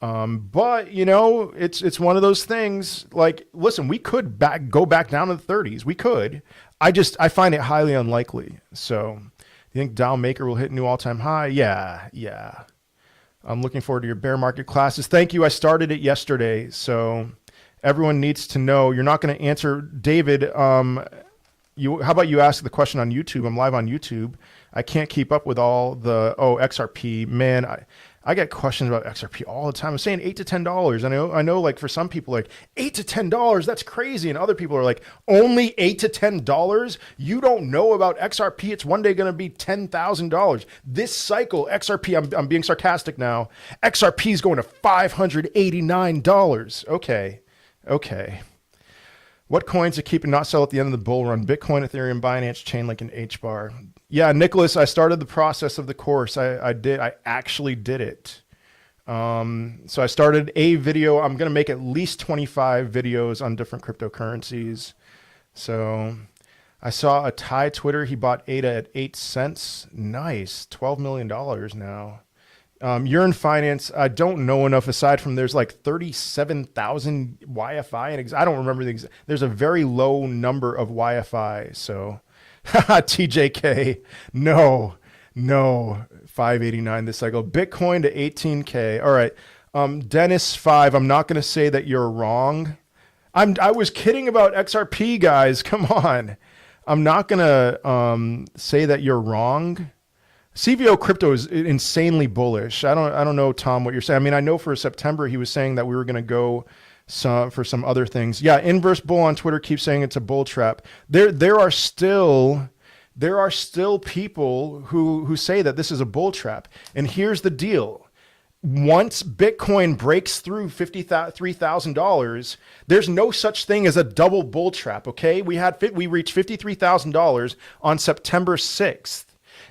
But, you know, it's one of those things, like, listen, we could go back down to the 30s. We could. I find it highly unlikely. So, do you think Dow Maker will hit new all-time high? Yeah. I'm looking forward to your bear market classes. Thank you. I started it yesterday, so everyone needs to know. You're not going to answer, David. How about you ask the question on YouTube? I'm live on YouTube. I can't keep up with all the XRP. Man, I get questions about XRP all the time. I'm saying $8 to $10. I know. Like for some people, like $8 to $10, that's crazy, and other people are like, only $8 to $10. You don't know about XRP. It's one day going to be $10,000. This cycle, XRP. I'm being sarcastic now. XRP is going to $589. Okay. Okay. What coins to keep and not sell at the end of the bull run? Bitcoin, Ethereum, Binance, Chainlink, and HBAR. Yeah, Nicholas, I started the process of the course. I actually did it. So I started a video. I'm going to make at least 25 videos on different cryptocurrencies. So I saw a Thai Twitter. He bought ADA at 8 cents. Nice. $12 million now. Urine Finance, I don't know enough aside from there's like 37,000 YFI. And I don't remember there's a very low number of YFI. So TJK, no, 589 this cycle. Bitcoin to 18K. All right. Dennis 5, I'm not going to say that you're wrong. I was kidding about XRP, guys. Come on. I'm not going to say that you're wrong. CVO crypto is insanely bullish. I don't know, Tom, what you're saying. I mean, I know for September he was saying that we were going to go for some other things. Yeah, Inverse Bull on Twitter keeps saying it's a bull trap. There are still people who say that this is a bull trap. And here's the deal. Once Bitcoin breaks through $53,000, there's no such thing as a double bull trap, okay? We reached $53,000 on September 6th.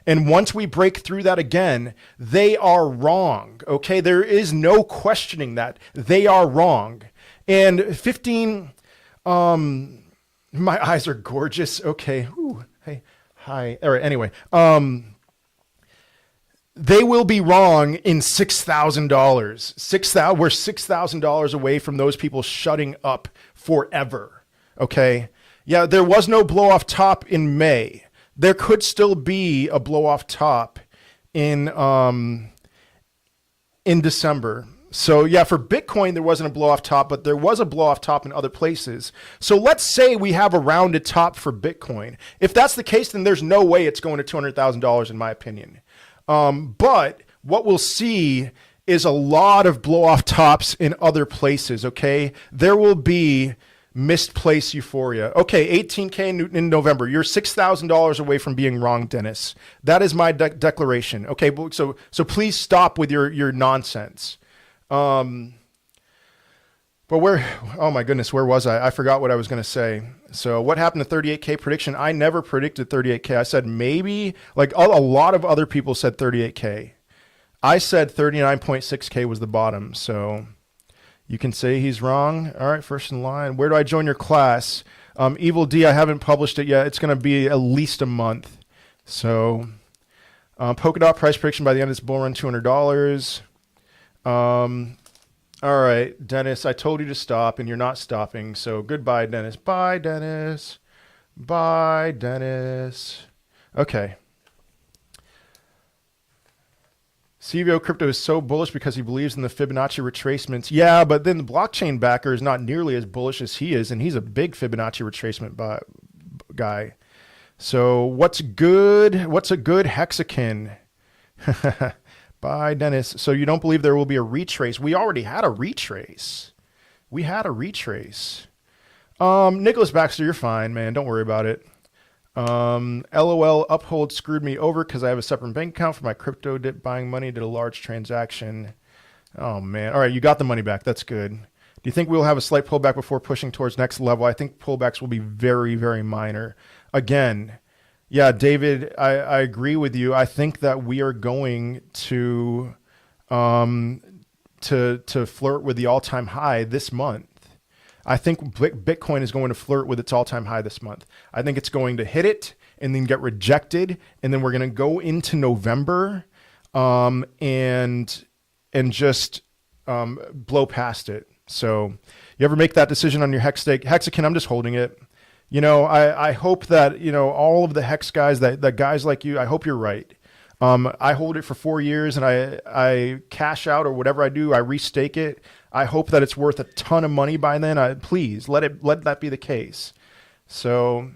And once we break through that again, they are wrong. Okay. There is no questioning that they are wrong. And 15, my eyes are gorgeous. Okay. Ooh, hey, hi. All right. Anyway, they will be wrong in $6,000. We're $6,000 away from those people shutting up forever. Okay. Yeah. There was no blow off top in May. There could still be a blow off top in December. So yeah, for Bitcoin, there wasn't a blow off top, but there was a blow off top in other places. So let's say we have a rounded top for Bitcoin. If that's the case, then there's no way it's going to $200,000 in my opinion. But what we'll see is a lot of blow off tops in other places. Okay. There will be misplaced euphoria. Okay, 18K in November. You're $6,000 away from being wrong, Dennis. That is my declaration. Okay, so please stop with your nonsense. But oh my goodness, where was I? I forgot what I was going to say. So what happened to 38K prediction? I never predicted 38K. I said maybe, like a lot of other people said 38K. I said 39.6K was the bottom. So you can say he's wrong. All right, first in line. Where do I join your class? Evil D, I haven't published it yet. It's going to be at least a month. So Polkadot price prediction by the end of this bull run, $200. All right, Dennis, I told you to stop, and you're not stopping. So goodbye, Dennis. Bye, Dennis. Bye, Dennis. Okay. CVO Crypto is so bullish because he believes in the Fibonacci retracements. Yeah, but then the blockchain backer is not nearly as bullish as he is, and he's a big Fibonacci retracement guy. So what's good? What's a good hexagon? Bye, Dennis. So you don't believe there will be a retrace? We already had a retrace. Nicholas Baxter, you're fine, man. Don't worry about it. LOL Uphold screwed me over because I have a separate bank account for my crypto dip buying money, did a large transaction. Oh man. All right. You got the money back. That's good. Do you think we'll have a slight pullback before pushing towards next level? I think pullbacks will be very, very minor. Again, yeah, David, I agree with you. I think that we are going to flirt with the all-time high this month. I think Bitcoin is going to flirt with its all-time high this month. I think it's going to hit it and then get rejected, and then we're going to go into November and just blow past it. So you ever make that decision on your hex stake? Hexagon, I'm just holding it. You know, I hope that, you know, all of the hex guys, that guys like you, I hope you're right. I hold it for 4 years and I cash out or whatever I do, I restake it. I hope that it's worth a ton of money by then. Please let that be the case. So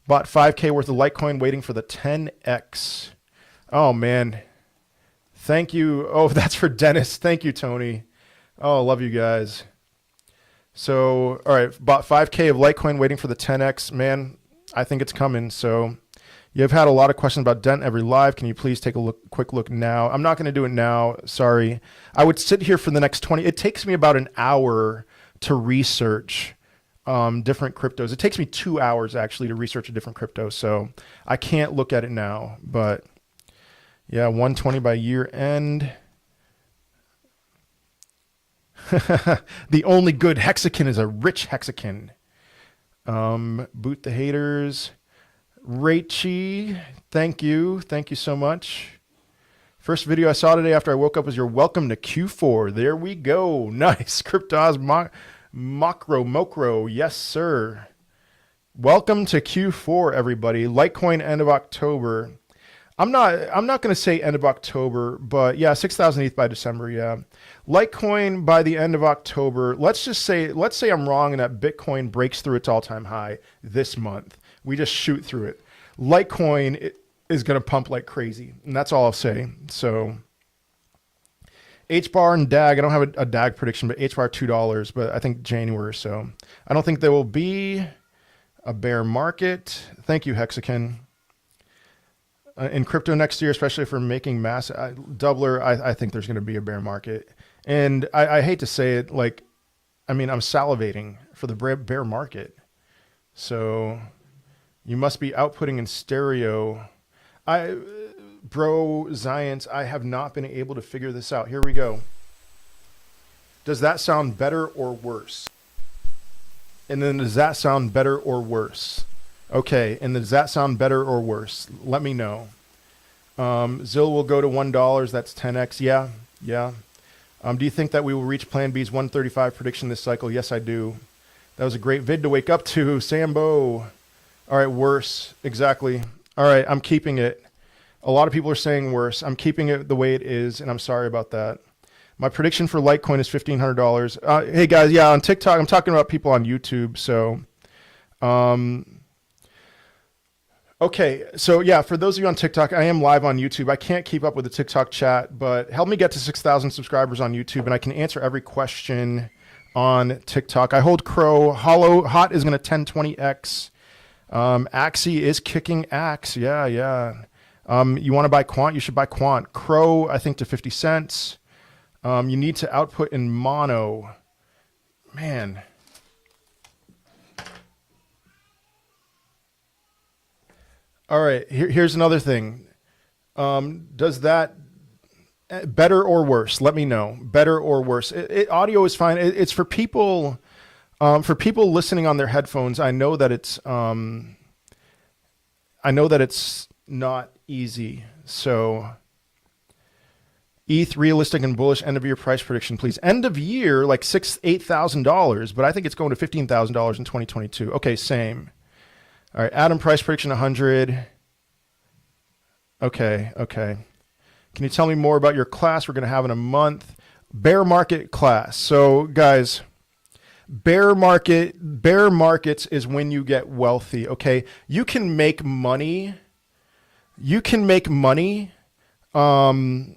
bought 5K worth of Litecoin waiting for the 10X. Oh man. Thank you. Oh, that's for Dennis. Thank you, Tony. Oh, love you guys. So, all right. Bought 5K of Litecoin waiting for the 10X. Man, I think it's coming. So you've had a lot of questions about Dent every live. Can you please take a quick look now? I'm not going to do it now. Sorry. I would sit here for the next 20. It takes me about an hour to research different cryptos. It takes me 2 hours actually to research a different crypto, so I can't look at it now. But yeah, 120 by year end. The only good hexagon is a rich hexagon. Boot the haters. Raichi, thank you so much. First video I saw today after I woke up was your welcome to Q4. There we go. Nice. Cryptos Mokro. Yes, sir. Welcome to Q4, everybody. Litecoin end of October. I'm not going to say end of October, but yeah, 6,000 ETH by December. Yeah. Litecoin by the end of October. Let's say I'm wrong and that Bitcoin breaks through its all-time high this month. We just shoot through it. Litecoin is going to pump like crazy, and that's all I'll say. So HBAR and DAG, I don't have a DAG prediction, but HBAR $2, but I think January or so. I don't think there will be a bear market. Thank you, Hexagon. In crypto next year, especially for making mass doubler, I think there's going to be a bear market. And I hate to say it, like, I mean, I'm salivating for the bear market. So you must be outputting in stereo. Bro, Zions, I have not been able to figure this out. Here we go. Does that sound better or worse? And then does that sound better or worse? Okay, and does that sound better or worse? Let me know. ZIL will go to $1. That's 10x. Yeah. Do you think that we will reach Plan B's 135 prediction this cycle? Yes, I do. That was a great vid to wake up to. Sambo. All right, worse. Exactly. All right, I'm keeping it. A lot of people are saying worse. I'm keeping it the way it is, and I'm sorry about that. My prediction for Litecoin is $1,500. Hey, guys, yeah, on TikTok, I'm talking about people on YouTube, so... Okay, so yeah, for those of you on TikTok, I am live on YouTube. I can't keep up with the TikTok chat, but help me get to 6,000 subscribers on YouTube, and I can answer every question on TikTok. I hold Crow. Hot is going to 1020x. Axie is kicking Axe. Yeah. You want to buy Quant? You should buy Quant. Crow, I think, to 50 cents. You need to output in mono. Man. All right, here's another thing. Does that better or worse? Let me know. Better or worse? Audio is fine. It's for people listening on their headphones. I know that it's not easy. So, ETH realistic and bullish end of year price prediction, please. End of year like $8,000, but I think it's going to $15,000 in 2022. Okay, same. All right, Adam price prediction 100. Okay. Can you tell me more about your class we're going to have in a month? Bear market class. So, guys, bear markets is when you get wealthy, okay? You can make money. In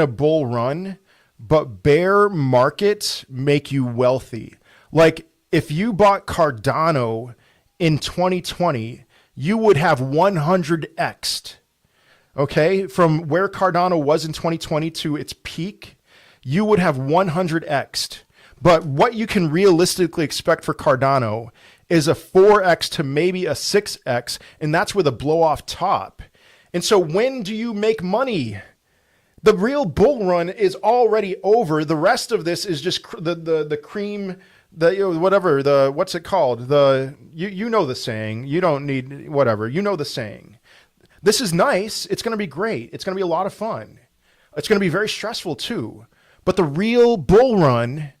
a bull run, but bear markets make you wealthy. Like if you bought Cardano in 2020, you would have 100x'd, okay? From where Cardano was in 2020 to its peak, you would have 100x'd. But what you can realistically expect for Cardano is a 4x to maybe a 6x, and that's with a blow off top. And so when do you make money? The real bull run is already over. The rest of this is just the cream, what's it called? You know the saying. You don't need whatever. You know the saying. This is nice. It's going to be great. It's going to be a lot of fun. It's going to be very stressful too. But the real bull run,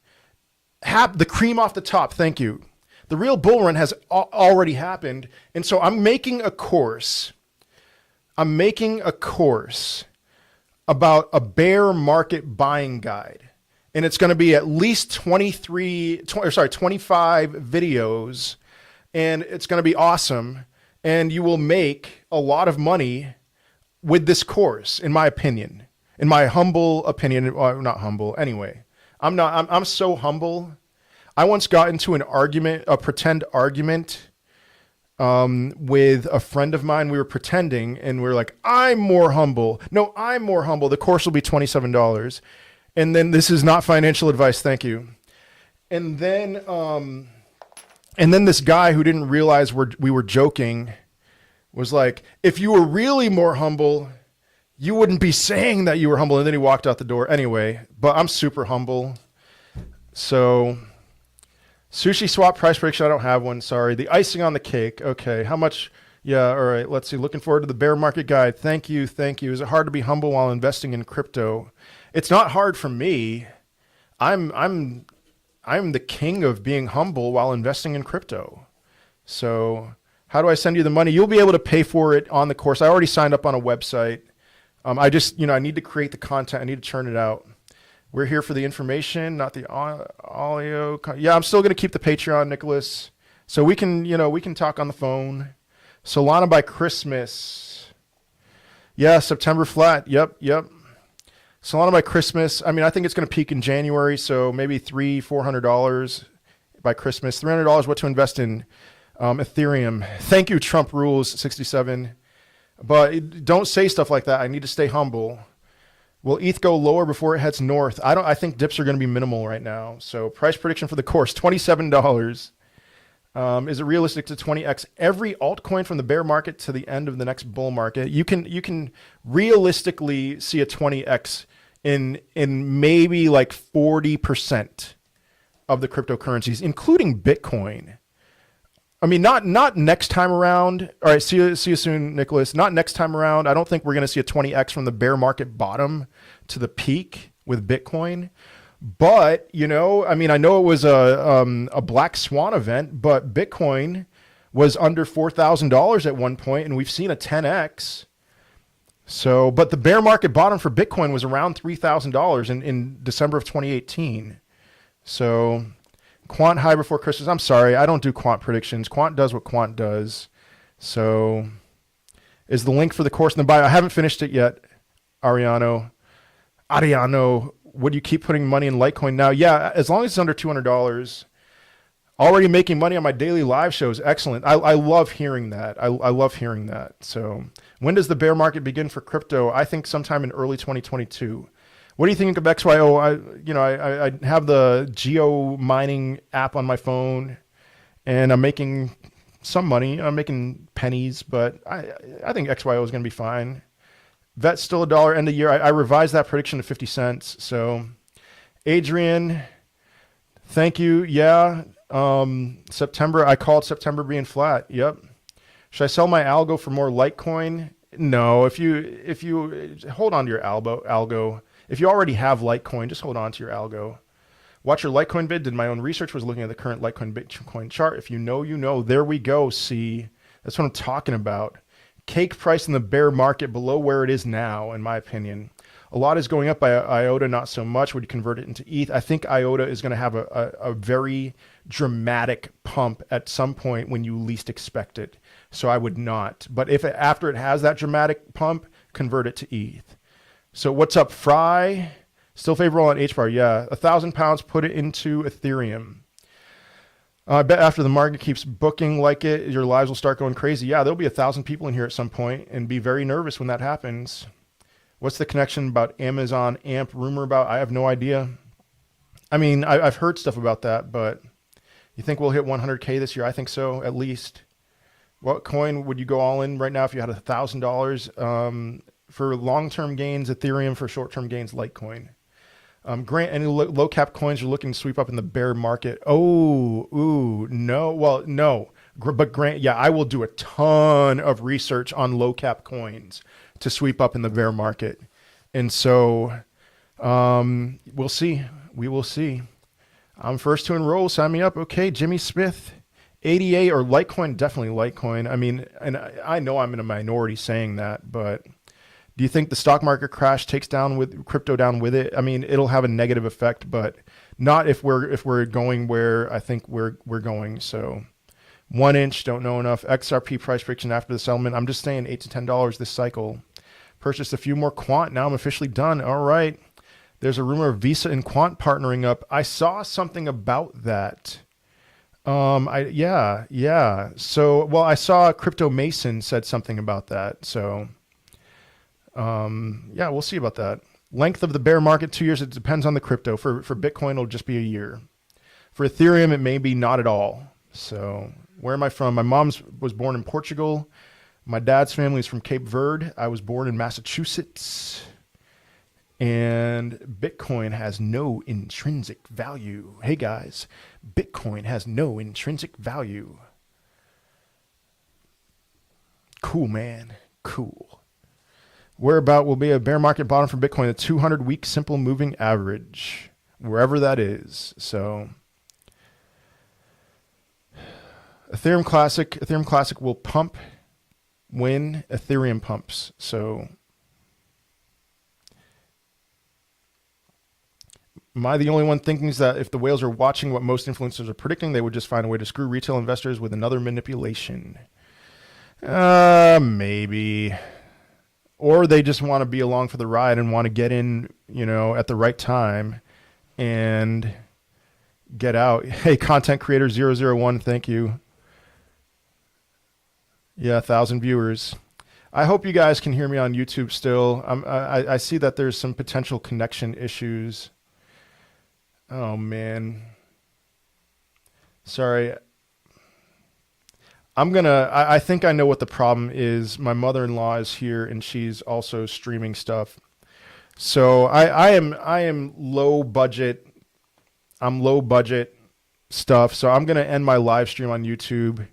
the cream off the top. Thank you. The real bull run has already happened. And so I'm making a course about a bear market buying guide. And it's going to be at least 25 videos. And it's going to be awesome. And you will make a lot of money with this course, in my opinion. In my humble opinion, well, not humble, anyway. I'm so humble. I once got into a pretend argument with a friend of mine. We were pretending and we were like, I'm more humble. No, I'm more humble. The course will be $27. And then this is not financial advice. Thank you. And then this guy who didn't realize we were joking was like, if you were really more humble, you wouldn't be saying that you were humble. And then he walked out the door anyway, but I'm super humble. So sushi swap price prediction. I don't have one. Sorry. The icing on the cake. Okay. How much? Yeah. All right. Let's see. Looking forward to the bear market guide. Thank you. Thank you. Is it hard to be humble while investing in crypto? It's not hard for me. I'm the king of being humble while investing in crypto. So how do I send you the money? You'll be able to pay for it on the course. I already signed up on a website. I just, I need to create the content. I need to churn it out. We're here for the information, not the audio. Yeah, I'm still going to keep the Patreon, Nicholas. So we can, we can talk on the phone. Solana by Christmas. Yeah, September flat. Yep. Solana by Christmas. I mean, I think it's going to peak in January. So maybe $300-$400 by Christmas. $300, what to invest in Ethereum. Thank you, Trump Rules 67. But don't say stuff like that. I need to stay humble. Will ETH go lower before it heads north? I think dips are going to be minimal right now. So price prediction for the course, $27. Is it realistic to 20x every altcoin from the bear market to the end of the next bull market? You can realistically see a 20x in maybe like 40% of the cryptocurrencies, including Bitcoin. I mean, not next time around. All right, see you soon, Nicholas. Not next time around. I don't think we're going to see a 20x from the bear market bottom to the peak with Bitcoin. But, I mean, I know it was a black swan event, but Bitcoin was under $4,000 at one point, and we've seen a 10x. So, but the bear market bottom for Bitcoin was around $3,000 in December of 2018. So quant high before Christmas. I'm sorry, I don't do quant predictions. Quant does what quant does. So is the link for the course in the bio? I haven't finished it yet, Ariano. Would you keep putting money in Litecoin now? Yeah, as long as it's under $200. Already making money on my daily live shows. Excellent. I love hearing that. I love hearing that. So when does the bear market begin for crypto? I think sometime in early 2022. What do you think of XYO? I have the geo mining app on my phone, and I'm making some money. I'm making pennies, but I think XYO is going to be fine. Vet's still $1 end of year. I revised that prediction to 50 cents. So Adrian, thank you. Yeah. September, I called September being flat. Yep. Should I sell my algo for more Litecoin? No, if you hold on to your algo, if you already have Litecoin, just hold on to your algo. Watch your Litecoin bid. Did my own research, was looking at the current Litecoin Bitcoin chart. If you know, you know. There we go. See, that's what I'm talking about. Cake price in the bear market below where it is now, in my opinion. A lot is going up by IOTA, not so much. Would you convert it into ETH? I think IOTA is going to have a very dramatic pump at some point when you least expect it. So I would not. But if after it has that dramatic pump, convert it to ETH. So what's up, Fry? Still favorable on HBAR. Yeah, 1,000 pounds, put it into Ethereum. I bet after the market keeps booking like it, your lives will start going crazy. Yeah, there'll be 1,000 people in here at some point and be very nervous when that happens. What's the connection about Amazon AMP rumor about? I have no idea. I mean, I've heard stuff about that, but you think we'll hit 100K this year? I think so, at least. What coin would you go all in right now if you had $1,000? For long-term gains, Ethereum. For short-term gains, Litecoin. Grant, any low cap coins you're looking to sweep up in the bear market? No. Well, no. But Grant, yeah, I will do a ton of research on low cap coins to sweep up in the bear market. And so we'll see. We will see. I'm first to enroll. Sign me up. Okay, Jimmy Smith. ADA or Litecoin? Definitely Litecoin. I mean, and I know I'm in a minority saying that, but do you think the stock market crash takes down with crypto down with it? I mean, it'll have a negative effect, but not if we're going where I think we're going. So 1 inch, don't know enough. XRP price prediction after the settlement. I'm just saying $8 to $10 this cycle. Purchased a few more quant. Now I'm officially done. All right. There's a rumor of Visa and Quant partnering up. I saw something about that. Yeah. So, well, I saw Crypto Mason said something about that. So, yeah, we'll see about that. Length of the bear market, 2 years. It depends on the crypto. For Bitcoin, it'll just be a year. For Ethereum, it may be not at all. So where am I from? My mom was born in Portugal. My dad's family is from Cape Verde. I was born in Massachusetts. And Bitcoin has no intrinsic value. Hey guys, Bitcoin has no intrinsic value. Cool, man. Cool. Whereabout will be a bear market bottom for Bitcoin, a 200-week simple moving average, wherever that is. So Ethereum Classic will pump when Ethereum pumps. So am I the only one thinking that if the whales are watching what most influencers are predicting, they would just find a way to screw retail investors with another manipulation? Maybe. Or they just want to be along for the ride and want to get in, at the right time and get out. Hey, content creator 001, thank you. Yeah, 1,000 viewers. I hope you guys can hear me on YouTube still. I see that there's some potential connection issues. Oh, man. Sorry. I think I know what the problem is. My mother-in-law is here and she's also streaming stuff. So I am low budget. I'm low budget stuff. So I'm going to end my live stream on YouTube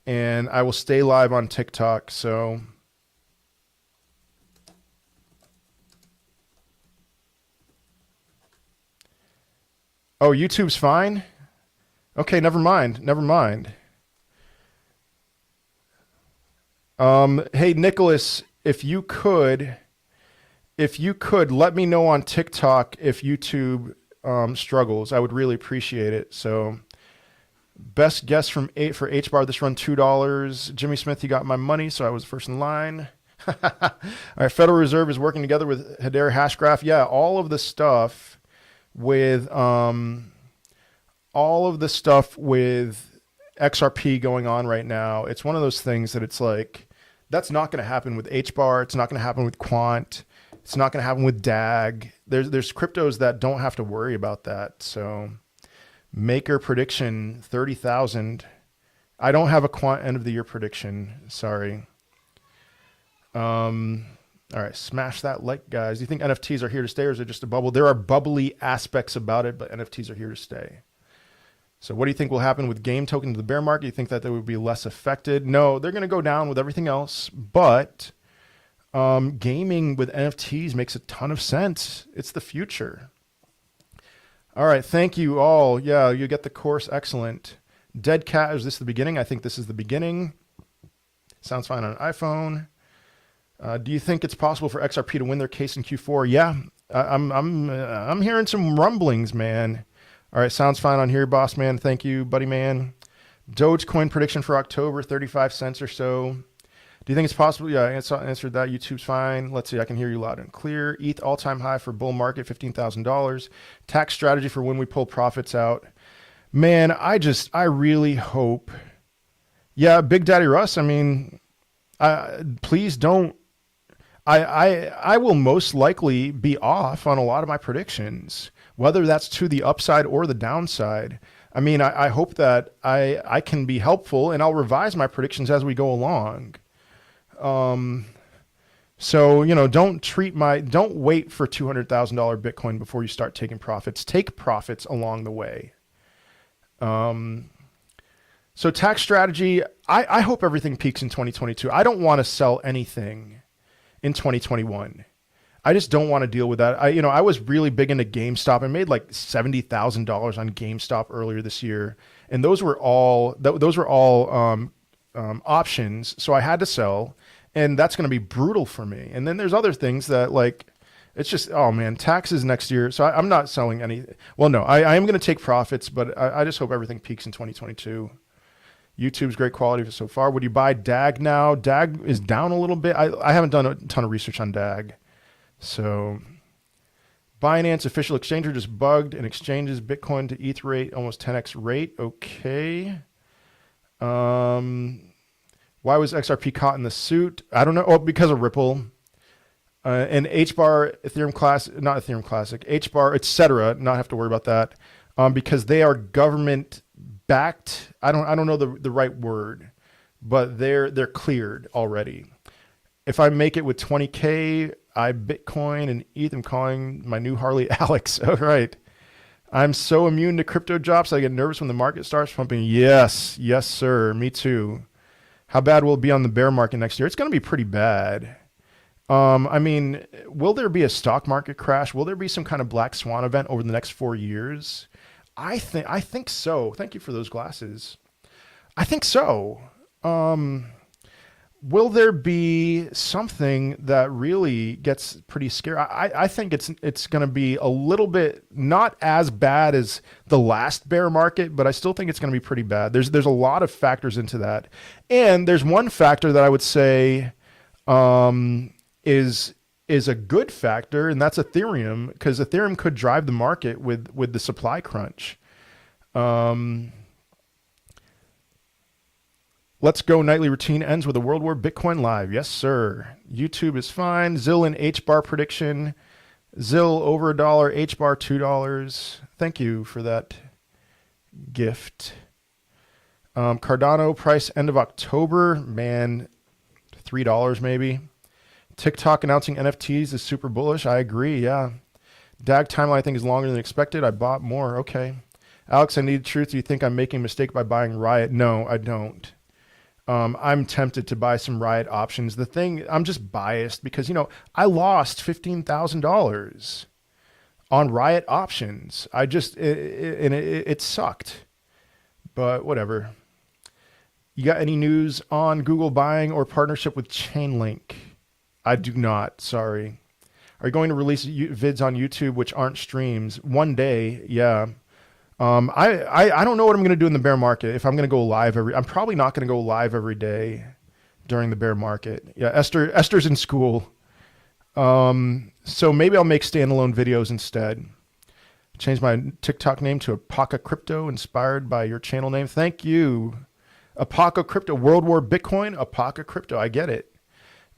and I will stay live on TikTok. So oh, YouTube's fine? Okay, never mind. Never mind. Hey, Nicholas, if you could let me know on TikTok if YouTube struggles. I would really appreciate it. So best guess for H-bar this run, $2. Jimmy Smith, you got my money, so I was first in line. All right, Federal Reserve is working together with Hedera Hashgraph. Yeah, all of the stuff with XRP going on right now. It's one of those things that it's like, that's not going to happen with HBAR. It's not going to happen with Quant. It's not going to happen with DAG. There's cryptos that don't have to worry about that. So Maker prediction, 30,000. I don't have a Quant end of the year prediction. Sorry. All right, smash that like, guys. Do you think NFTs are here to stay or is it just a bubble? There are bubbly aspects about it, but NFTs are here to stay. So what do you think will happen with game token to the bear market? You think that they would be less affected? No, they're going to go down with everything else, but gaming with NFTs makes a ton of sense. It's the future. All right, thank you all. Yeah, you get the course. Excellent. Dead Cat, is this the beginning? I think this is the beginning. Sounds fine on an iPhone. Do you think it's possible for XRP to win their case in Q4? Yeah, I'm hearing some rumblings, man. All right, sounds fine on here, boss man. Thank you, buddy man. Dogecoin prediction for October, 35 cents or so. Do you think it's possible? Yeah, I answered that. YouTube's fine. Let's see, I can hear you loud and clear. ETH all-time high for bull market, $15,000. Tax strategy for when we pull profits out. Man, I really hope. Yeah, Big Daddy Russ, I mean, please don't. I will most likely be off on a lot of my predictions, whether that's to the upside or the downside. I mean, I hope that I can be helpful and I'll revise my predictions as we go along. So, don't wait for $200,000 Bitcoin before you start taking profits. Take profits along the way. So tax strategy, I hope everything peaks in 2022. I don't want to sell anything in 2021. I just don't want to deal with that. I was really big into GameStop. I made like $70,000 on GameStop earlier this year, and those were all options. So I had to sell, and that's going to be brutal for me. And then there's other things that it's just, oh man, taxes next year. So I'm not selling any. Well, no, I am going to take profits, but I just hope everything peaks in 2022. YouTube's great quality so far. Would you buy DAG now? DAG is down a little bit. I haven't done a ton of research on DAG. So Binance official exchanger just bugged and exchanges Bitcoin to ETH rate, almost 10x rate. Okay. Why was XRP caught in the suit? I don't know. Oh, because of Ripple. And HBAR, Ethereum Classic, not Ethereum Classic, HBAR, etc. Not have to worry about that. because they are government backed. I don't know the right word, but they're cleared already. If I make it with 20K, I Bitcoin and ETH. I'm calling my new Harley Alex. All right. I'm so immune to crypto drops. I get nervous when the market starts pumping. Yes, sir. Me too. How bad will it be on the bear market next year? It's going to be pretty bad. I mean, will there be a stock market crash? Will there be some kind of black swan event over the next 4 years? I think so. Thank you for those glasses. I think so. Will there be something that really gets pretty scary? I think it's going to be a little bit not as bad as the last bear market, but I still think it's going to be pretty bad. There's a lot of factors into that, and there's one factor that I would say is a good factor, and that's Ethereum, because Ethereum could drive the market with the supply crunch. Let's Go nightly routine ends with a World War Bitcoin live. Yes, sir. YouTube is fine. Zill and H-bar prediction. Zill over $1, H-bar $2. Thank you for that gift. Cardano price end of October. Man, $3 maybe. TikTok announcing NFTs is super bullish. I agree, yeah. DAG timeline I think is longer than expected. I bought more. Okay. Alex, I need truth. Do you think I'm making a mistake by buying Riot? No, I don't. I'm tempted to buy some Riot options. The thing, I'm just biased because, I lost $15,000 on Riot options. It sucked, but whatever. You got any news on Google buying or partnership with Chainlink? I do not, sorry. Are you going to release vids on YouTube which aren't streams? One day, yeah. I don't know what I'm going to do in the bear market. If I'm going to go live I'm probably not going to go live every day during the bear market. Yeah, Esther's in school. So maybe I'll make standalone videos instead. Change my TikTok name to Apaka Crypto, inspired by your channel name. Thank you. Apaka Crypto, World War Bitcoin, Apaka Crypto. I get it.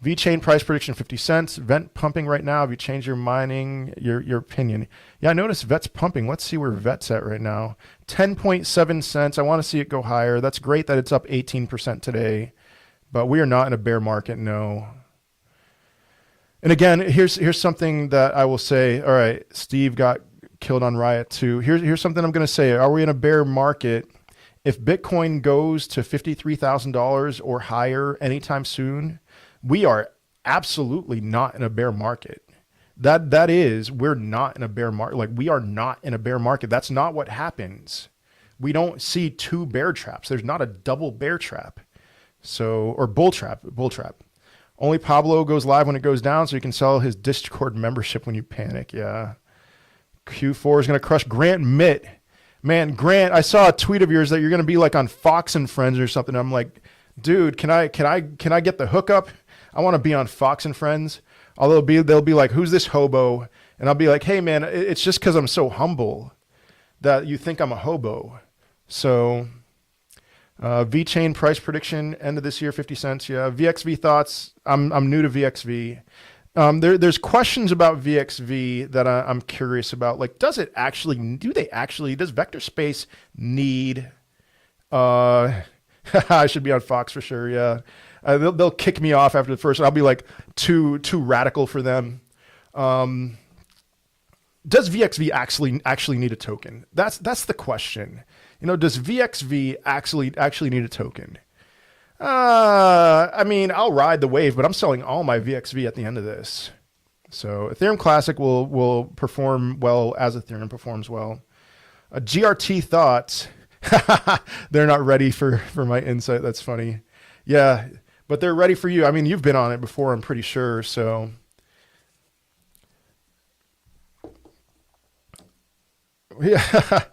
VeChain price prediction 50 cents. Vent pumping right now. Have you changed your mining, your opinion? Yeah, I noticed Vet's pumping. Let's see where Vet's at right now. 10.7 cents. I want to see it go higher. That's great that it's up 18% today, but we are not in a bear market, no. And again, here's something that I will say. All right, Steve got killed on Riot too. Here's something I'm going to say. Are we in a bear market? If Bitcoin goes to $53,000 or higher anytime soon, we are absolutely not in a bear market. We're not in a bear market. Like, we are not in a bear market. That's not what happens. We don't see two bear traps. There's not a double bear trap. Or bull trap. Only Pablo goes live when it goes down, so you can sell his Discord membership when you panic. Yeah. Q4 is going to crush Grant Mitt. Man, Grant, I saw a tweet of yours that you're going to be like on Fox and Friends or something. I'm like, dude, can I get the hookup? I want to be on Fox and Friends. Although they'll be like, who's this hobo? And I'll be like, hey man, it's just because I'm so humble that you think I'm a hobo. So VeChain price prediction end of this year 50 cents. Yeah, VXV thoughts. I'm new to VXV. There's questions about VXV that I'm curious about. Like, does vector space need? I should be on Fox for sure. Yeah. They'll kick me off after the first. I'll be like too radical for them. Does VXV actually need a token? That's the question. Does VXV actually need a token? I mean, I'll ride the wave, but I'm selling all my VXV at the end of this. So Ethereum Classic will perform well as Ethereum performs well. GRT thoughts. They're not ready for my insight. That's funny. Yeah. But they're ready for you. I mean, you've been on it before, I'm pretty sure. So, yeah.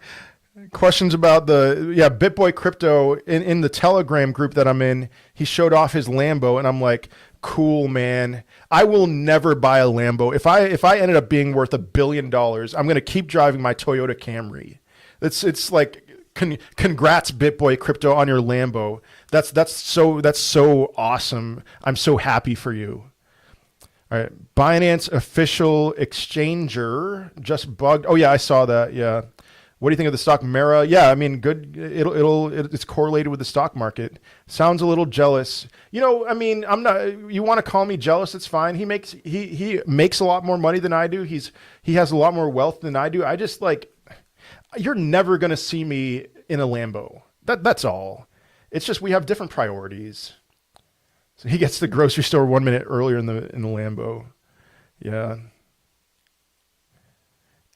Questions about BitBoy Crypto in the Telegram group that I'm in. He showed off his Lambo, and I'm like, cool, man. I will never buy a Lambo. If I ended up being worth $1 billion, I'm going to keep driving my Toyota Camry. It's like, congrats, BitBoy Crypto, on your Lambo. That's so awesome. I'm so happy for you. All right, Binance official exchanger just bugged. Oh yeah, I saw that. Yeah, What do you think of the stock Mara? Yeah, I mean, good. It's correlated with the stock market. Sounds a little jealous. I mean, I'm not. You want to call me jealous? It's fine. He makes a lot more money than I do. He has a lot more wealth than I do. I just like, you're never gonna see me in a Lambo. That's all. It's just we have different priorities. So he gets to the grocery store 1 minute earlier in the Lambo. Yeah.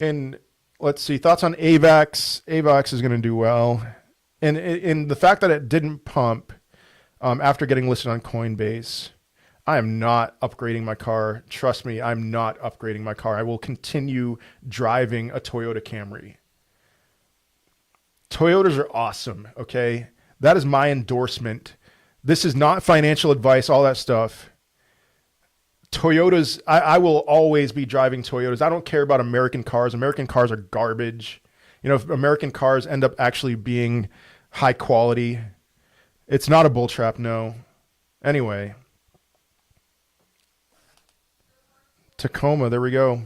And let's see, thoughts on AVAX. AVAX is going to do well. And in the fact that it didn't pump after getting listed on Coinbase, I am not upgrading my car. Trust me, I'm not upgrading my car. I will continue driving a Toyota Camry. Toyotas are awesome, okay? That is my endorsement. This is not financial advice, all that stuff. Toyotas, I will always be driving Toyotas. I don't care about American cars. American cars are garbage. If American cars end up actually being high quality, it's not a bull trap, no. Anyway. Tacoma, there we go.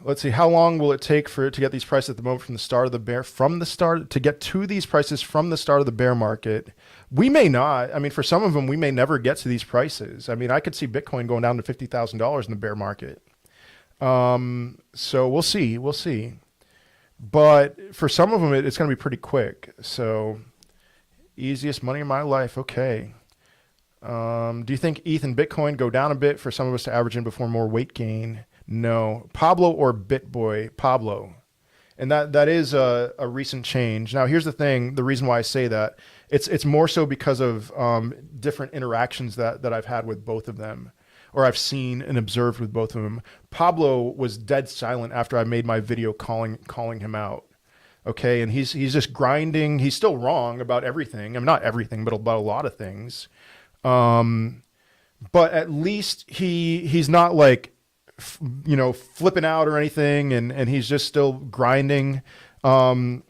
Let's see, how long will it take for it to get these prices at the moment from the start of the bear, to get to these prices from the start of the bear market? We may not. I mean, for some of them, we may never get to these prices. I mean, I could see Bitcoin going down to $50,000 in the bear market. So we'll see. But for some of them, it's going to be pretty quick. So easiest money in my life. Okay. Do you think ETH and Bitcoin go down a bit for some of us to average in before more weight gain? No. Pablo or BitBoy? Pablo. And that is a recent change. Now, here's the thing. The reason why I say that, it's more so because of different interactions that I've had with both of them, or I've seen and observed with both of them. Pablo was dead silent after I made my video calling him out. Okay, and he's just grinding. He's still wrong about everything. I mean, not everything, but about a lot of things. But at least he's not like, flipping out or anything, and he's just still grinding. Blockchain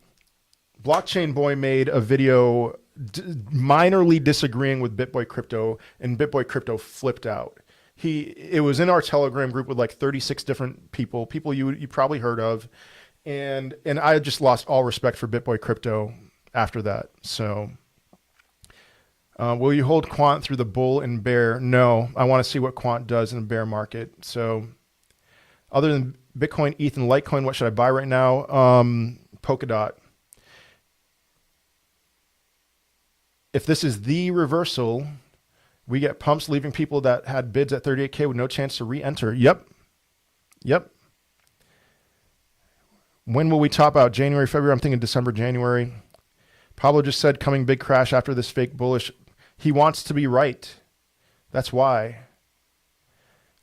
Boy made a video minorly disagreeing with BitBoy Crypto, and BitBoy Crypto flipped out. It was in our Telegram group with like 36 different people you probably heard of, and I just lost all respect for BitBoy Crypto after that. So will you hold quant through the bull and bear? No, I want to see what quant does in a bear market. So other than Bitcoin, ETH, and Litecoin, what should I buy right now? Polkadot. If this is the reversal, we get pumps leaving people that had bids at 38K with no chance to re-enter. Yep. When will we top out? January, February? I'm thinking December, January. Pablo just said coming big crash after this fake bullish. He wants to be right. That's why.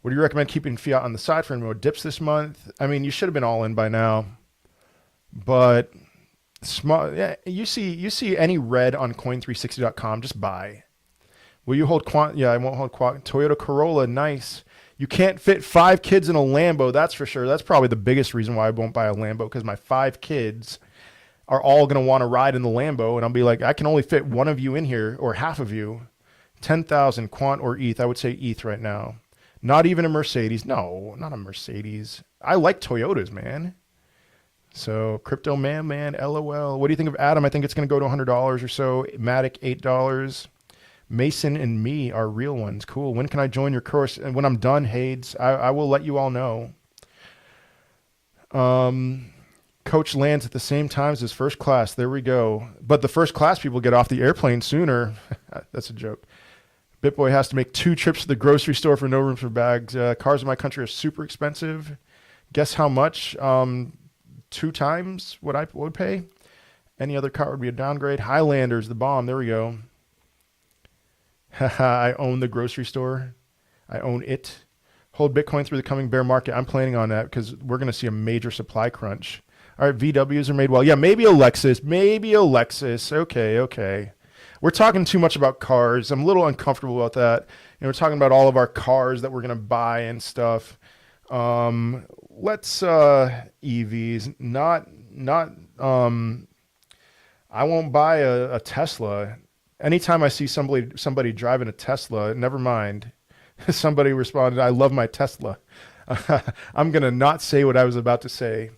Would you recommend keeping fiat on the side for any more dips this month? I mean, you should have been all in by now. But small, yeah, you see any red on coin360.com, just buy. Will you hold quant? Yeah, I won't hold quant. Toyota Corolla, nice. You can't fit 5 kids in a Lambo, that's for sure. That's probably the biggest reason why I won't buy a Lambo, because my 5 kids are all going to want to ride in the Lambo, and I'll be like, I can only fit one of you in here, or half of you. 10,000 quant or ETH. I would say ETH right now. Not even a Mercedes. No, not a Mercedes. I like Toyotas, man. So crypto man, LOL. What do you think of Adam? I think it's going to go to $100 or so. Matic, $8. Mason and me are real ones. Cool. When can I join your course? And when I'm done, Hades, I will let you all know. Coach lands at the same times as first class. There we go. But the first class people get off the airplane sooner. That's a joke. BitBoy has to make 2 trips to the grocery store for no room for bags. Cars in my country are super expensive. Guess how much? 2 times what I would pay. Any other car would be a downgrade. Highlander's the bomb. There we go. I own the grocery store. I own it. Hold Bitcoin through the coming bear market. I'm planning on that because we're going to see a major supply crunch. All right, VWs are made well. Yeah, maybe a Lexus. Okay. We're talking too much about cars. I'm a little uncomfortable about that. We're talking about all of our cars that we're going to buy and stuff. Let's EVs. I won't buy a Tesla. Anytime I see somebody driving a Tesla, never mind. Somebody responded, I love my Tesla. I'm going to not say what I was about to say.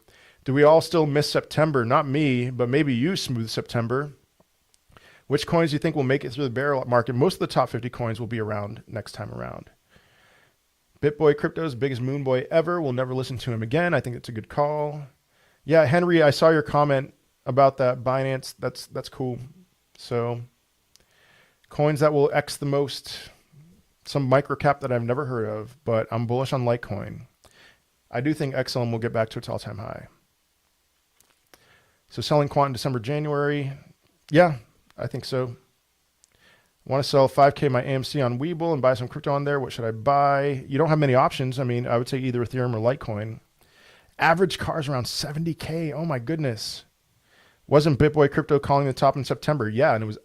Do we all still miss September? Not me, but maybe you, Smooth September. Which coins do you think will make it through the bear market? Most of the top 50 coins will be around next time around. BitBoy Crypto's biggest moon boy ever. We'll never listen to him again. I think it's a good call. Yeah, Henry, I saw your comment about that Binance. That's cool. So coins that will X the most, some microcap that I've never heard of, but I'm bullish on Litecoin. I do think XLM will get back to its all-time high. So selling quant in December, January. Yeah, I think so. Want to sell 5K my AMC on Webull and buy some crypto on there. What should I buy? You don't have many options. I mean, I would say either Ethereum or Litecoin. Average cars around 70K. Oh my goodness. Wasn't BitBoy Crypto calling the top in September? Yeah, and it was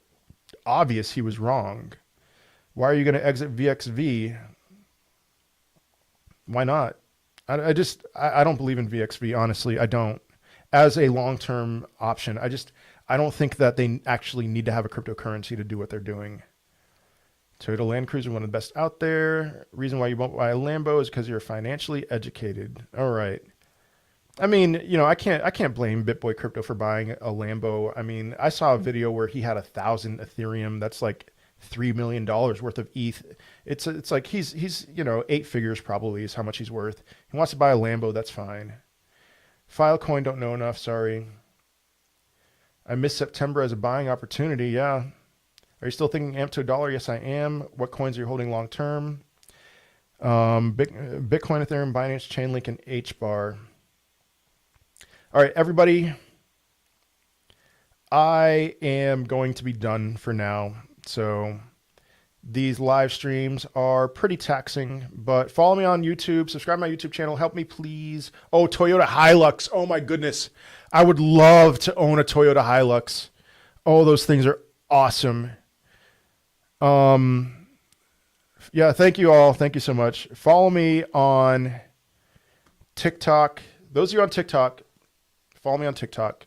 obvious he was wrong. Why are you going to exit VXV? Why not? I don't believe in VXV, honestly. I don't. As a long-term option, I don't think that they actually need to have a cryptocurrency to do what they're doing. Toyota Land Cruiser, one of the best out there. Reason why you won't buy a Lambo is because you're financially educated. All right. I mean, you know, I can't blame BitBoy Crypto for buying a Lambo. I mean, I saw a video where he had 1,000 Ethereum. That's like $3 million worth of ETH. It's like he's you know, 8 figures probably is how much he's worth. He wants to buy a Lambo. That's fine. Filecoin, don't know enough. Sorry. I missed September as a buying opportunity. Yeah. Are you still thinking AMP to $1? Yes, I am. What coins are you holding long term? Bitcoin, Ethereum, Binance, Chainlink, and HBAR. All right, everybody. I am going to be done for now. So these live streams are pretty taxing, but follow me on YouTube, subscribe to my YouTube channel. Help me, please. Oh, Toyota Hilux. Oh my goodness. I would love to own a Toyota Hilux. Oh, those things are awesome. Yeah, thank you all. Thank you so much. Follow me on TikTok. Those of you on TikTok, follow me on TikTok.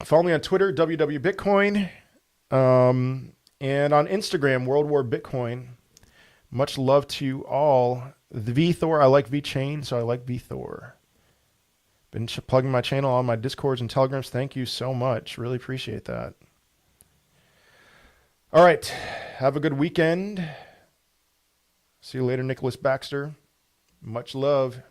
Follow me on Twitter, WWBitcoin. And on Instagram, World War Bitcoin. Much love to you all. The VThor, I like VChain, so I like VThor. Been plugging my channel on my Discords and Telegrams. Thank you so much. Really appreciate that. All right. Have a good weekend. See you later, Nicholas Baxter. Much love.